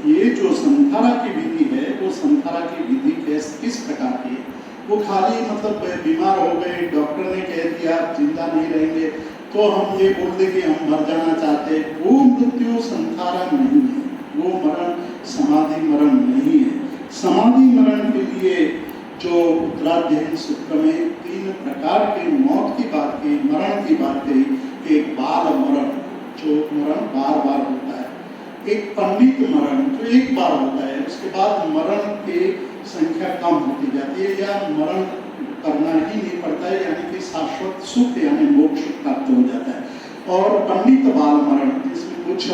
ये जो संथारा की विधि है, वो संथारा की विधि किस प्रकार की है। वो खाली मतलब बीमार हो गए, डॉक्टर ने कह दिया आप जिंदा नहीं रहेंगे, तो हम ये बोल दें कि हम मर जाना चाहते, वो मृत्यु संथारा नहीं है, वो मरण समाधि मरण नहीं है। समाधि मरण के लिए जो उत्तराध्ययन सूत्र में 3 प्रकार के मौत की बात की, मरण की बात कही। एक बाल मरण, जो मरण बार बार होता है, एक पंडित मरण जो एक बार होता है, उसके बाद मरण की संख्या कम होती जाती है या मरण करना ही नहीं पड़ता है, यानी कि शाश्वत सुख यानी मोक्ष प्राप्त हो जाता है। और पंडित बाल मरण, जिसमें कुछ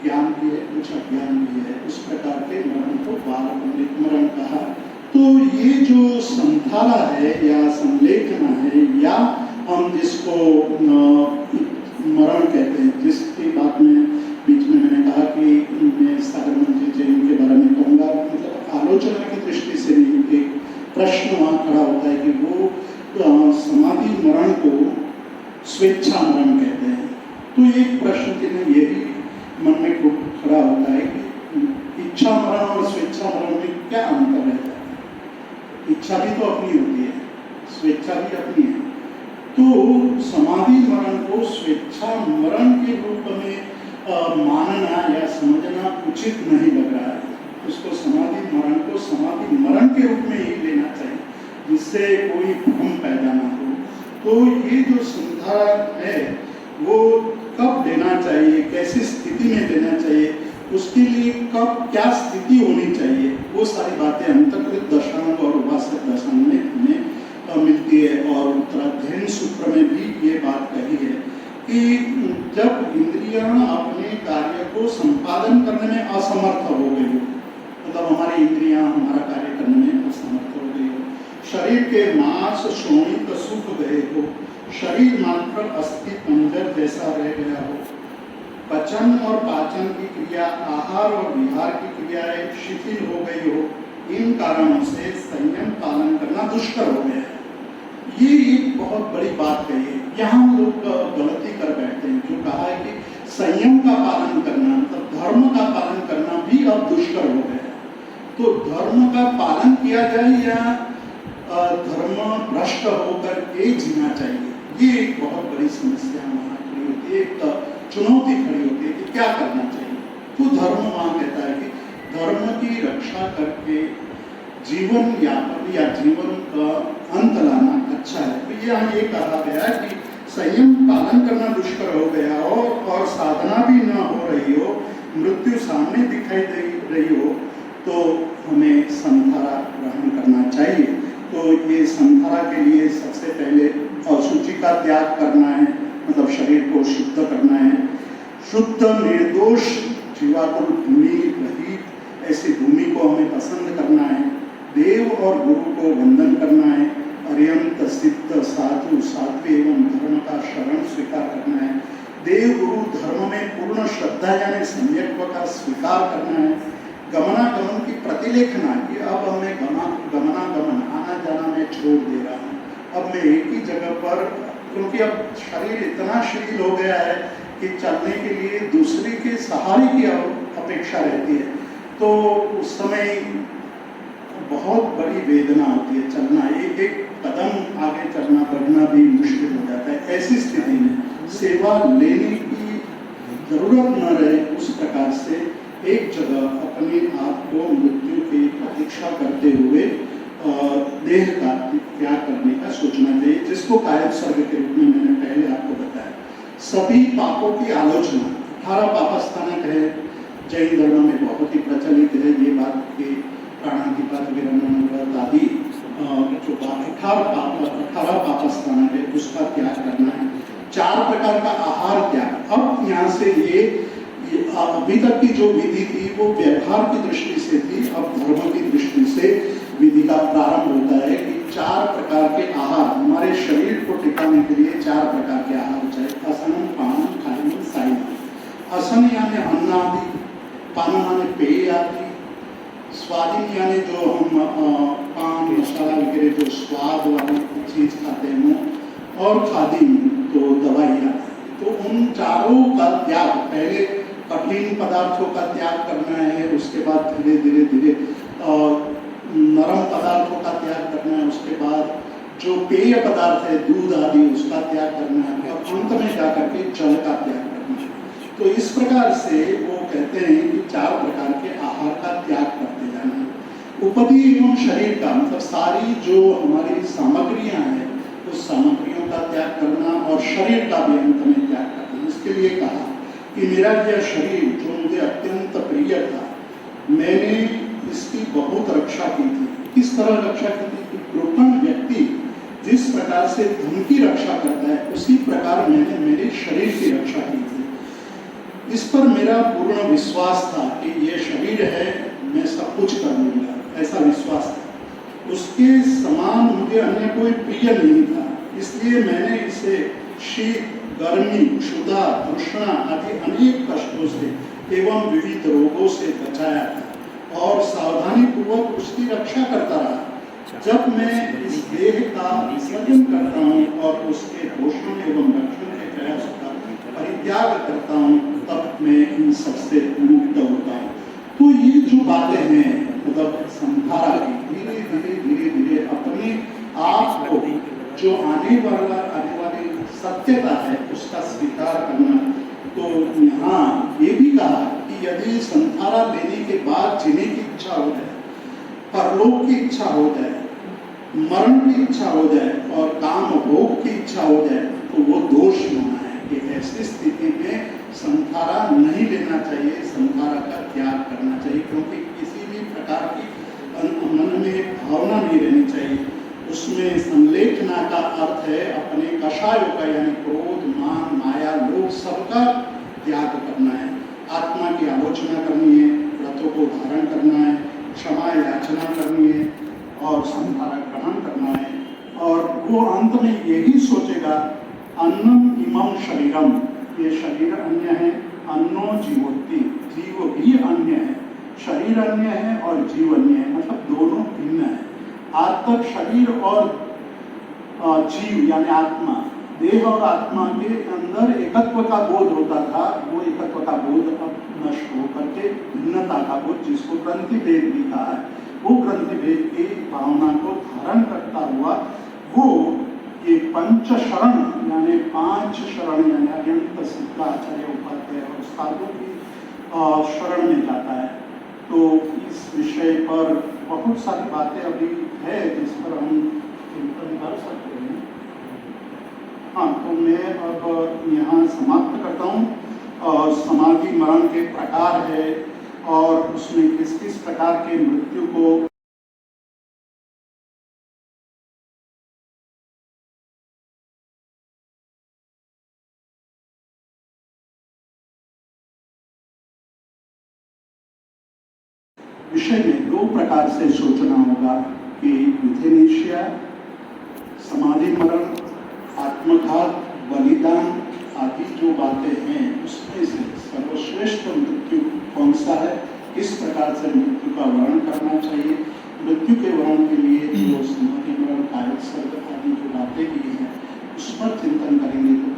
ज्ञान भी है कुछ अज्ञान भी है, उस प्रकार के मरण को बाल पंडित मरण कहा। तो ये जो संधारा है या संलेखना है या हम जिसको मरण कहते हैं, जिसकी बात में बीच में मैंने कहा कि मैं सागरमल जी के बारे में कहूँगा, मतलब आलोचना की दृष्टि से भी एक प्रश्न वहाँ खड़ा होता है कि वो समाधि मरण को स्वेच्छा मरण कहते हैं। तो एक प्रश्न चिन्ह ये भी मन में खड़ा होता है कि इच्छा मरण और स्वेच्छा मरण में क्या अंतर रहता है? इच्छा भी तो अपनी होती है, स्वेच्छा भी अपनी है। तो समाधि मरण को स्वेच्छा मरण के रूप में मानना या समझना उचित नहीं लग रहा है। उसको समाधि मरण को समाधि मरण के रूप में ही लेना चाहिए, जिससे कोई भ्रम पैदा ना हो। तो ये जो संधारा है वो कब देना चाहिए, कैसी स्थिति में देना चाहिए, उसके लिए कब क्या स्थिति होनी चाहिए, वो सारी बातें अंतर्कृत दर्शन और उपासक दर्शन में हमें मिलती है। और उत्तराध्ययन सूत्र में भी ये बात कही है कि जब इंद्रियां अपने कार्य को संपादन करने में असमर्थ हो गई हो, मतलब हमारी इंद्रियां हमारा कार्य करने में असमर्थ हो गई हो, शरीर के मांस शोणित सूख गए हो, शरीर मात्र अस्थि पंजर जैसा रह गया हो, पचन और पाचन की क्रिया, आहार और विहार की क्रियाएं शिथिल हो गई हो, इन कारणों से संयम पालन करना दुष्कर हो गया है। ये एक बहुत बड़ी बात कही है। यहाँ लोग गलती कर बैठते हैं, जो कहा है कि संयम का पालन करना, मतलब धर्म का पालन करना भी अब दुष्कर हो गया है। तो धर्म का पालन किया जाए या धर्म भ्रष्ट होकर के जीना चाहिए, ये एक बहुत बड़ी समस्या वहाँ खड़ी होती है, एक चुनौती खड़ी होती है कि क्या करना चाहिए। तो धर्म वहाँ कहता है कि धर्म की रक्षा करके जीवन यापन या जीवन का अंत लाना अच्छा है। तो यहाँ ये कहा गया कि संयम पालन करना दुष्कर हो गया हो और साधना भी न हो रही हो, मृत्यु सामने दिखाई दे रही हो, तो हमें संधारा ग्रहण करना चाहिए। तो ये संधारा के लिए सबसे पहले अशुचि का त्याग करना है, मतलब शरीर को शुद्ध करना है। शुद्ध निर्दोष जीवात्म भूमि रहित ऐसी भूमि को हमें पसंद करना है। देव और गुरु को वंदन करना है। अर्यंत सिद्ध साधु साध्वी एवं धर्म का शरण स्वीकार करना है। देव गुरु धर्म में पूर्ण श्रद्धा यानी सम्यक्त्व का स्वीकार करना है। गमनागमन की प्रतिलेखना कि अब हमें गमनागमन आना जाना मैं छोड़ दे रहा हूँ, अब मैं एक ही जगह पर, क्योंकि अब शरीर इतना शिथिल हो गया है कि चलने के लिए दूसरे के सहारे की अपेक्षा रहती है। तो उस समय बहुत बड़ी वेदना होती है, चलना एक एक कदम आगे चलना बढ़ना भी मुश्किल हो जाता है। ऐसी स्थिति में सेवा लेने की जरूरत न रहे, उस प्रकार से एक जगह अपने आप को मृत्यु की प्रतीक्षा करते हुए देह का त्याग करने का सोचना चाहिए, जिसको कायद स्वर्ग के रूप में मैंने पहले आपको बताया। सभी पापों की आलोचना 18 पापस्थानक है, जैन धर्म में बहुत ही प्रचलित है ये बात कि प्राणातिपात विरमण आदि जो 18 पापस्थानक है उसका त्याग करना है। 4 प्रकार का आहार त्याग। अब यहाँ से ये अभी तक की जो विधि थी वो व्यवहार की दृष्टि से थी, अब धर्म की दृष्टि से विधि का प्रारंभ होता है कि 4 प्रकार के आहार, हमारे शरीर को टिकाने के लिए 4 प्रकार के आहार चाहिए। असनम, पानम, खायनम, सायनम। असन यानी अन्न आदि, पान यानी पेय आदि, स्वादिन यानी जो हम पान मसाला वगैरह जो स्वाद वाली चीज खाते हैं, और खादिम तो दवाइयाँ। तो उन चारों का त्याग, पहले कठिन पदार्थों का त्याग करना है, उसके बाद धीरे धीरे धीरे नरम पदार्थों का त्याग करना है, उसके बाद जो पेय पदार्थ है दूध आदि उसका त्याग करना है, और अंत में जाकर के जल का त्याग करना है। तो इस प्रकार से वो कहते हैं कि 4 प्रकार के आहार का त्याग करते जाना है। उपधि एवं शरीर का मतलब सारी जो हमारी सामग्रियां हैं उस सामग्रियों का त्याग करना और शरीर का भी अंत में त्याग करना। इसके लिए कहा कि मेरा यह शरीर जो मुझे अत्यंत प्रिय था, मैंने इसकी बहुत रक्षा की थी। किस तरह रक्षा की थी कि कृपण व्यक्ति जिस प्रकार से धन की रक्षा करता है उसी प्रकार मैंने मेरे शरीर की रक्षा की थी। इस पर मेरा पूर्ण विश्वास था कि ये शरीर है, मैं सब कुछ कर लूंगा, ऐसा विश्वास था। उसके समान मुझे अन्य कोई प्रिय नहीं था, इसलिए मैंने इसे शीत, गर्मी, क्षुधा, तृष्णा आदि अनेक कष्टों से एवं विविध रोगों से बचाया था और सावधानी पूर्वक उसकी रक्षा करता रहा। जब मैं इस देह का विसर्जन करता हूँ और उसके पोषण एवं रक्षण के प्रयास का परित्याग करता हूँ, तब मैं इन सबसे मुक्त होता हूँ। तो ये जो बातें हैं, मतलब संहारा की धीरे धीरे अपने आप को जो आने वाली सत्यता है उसका स्वीकार करना। तो यहाँ ये भी कहा कि यदि संहारा लेने के बाद जीने की इच्छा हो जाए, परलोक की इच्छा हो जाए, मरण की इच्छा हो जाए और काम भोग की इच्छा हो जाए, तो वो दोष होना है कि ऐसी स्थिति में संहारा नहीं लेना चाहिए, संहारा का त्याग करना चाहिए, क्योंकि किसी भी प्रकार की मन में भावना नहीं रहनी चाहिए। उसमें संलेखना का अर्थ है अपने कषायों का, यानी क्रोध, मान, माया, लोभ सबका त्याग करना है। आत्मा की आलोचना करनी है, व्रतों को धारण करना है, क्षमा याचना करनी है और संहारा ग्रहण करना है। और वो अंत में यही सोचेगा, अन्नम इमं शरीरम, ये शरीर अन्य है, अन्नो जीवोत्ति, जीव भी अन्य है, शरीर अन्य है और जीव अन्य है, मतलब दोनों भिन्न है। आज तक शरीर और जीव यानी आत्मा, देह और आत्मा के अंदर एकत्व का बोध होता था, वो एकत्व का बोध अब नष्ट होकर के भिन्नता का बोध, जिसको ग्रंथि भेद भी कहा है, वो ग्रंथि भेद की भावना को धारण करता हुआ वो ये पंच शरण यानी 5 शरण यानी अत्यंत सिद्ध आचार्य उपाध्याय और साधु की शरण में जाता है। तो इस विषय पर बहुत सारी बातें अभी है जिस पर हम चिंतन कर सकते हैं। हाँ, तो मैं अब यहाँ समाप्त करता हूँ। समाधि मरण के प्रकार है और उसमें किस किस प्रकार के मृत्यु को विषय में 2 प्रकार से सोचना होगा कि यूथेनेशिया, समाधि मरण, आत्मघात, बलिदान आदि जो बातें हैं उसमें से सर्वश्रेष्ठ मृत्यु कौन सा है, किस प्रकार से मृत्यु का वर्णन करना चाहिए। मृत्यु के वर्णन के लिए जो समाधि मरण, कायक सर्ग आदि जो बातें की हैं उस पर चिंतन करेंगे तो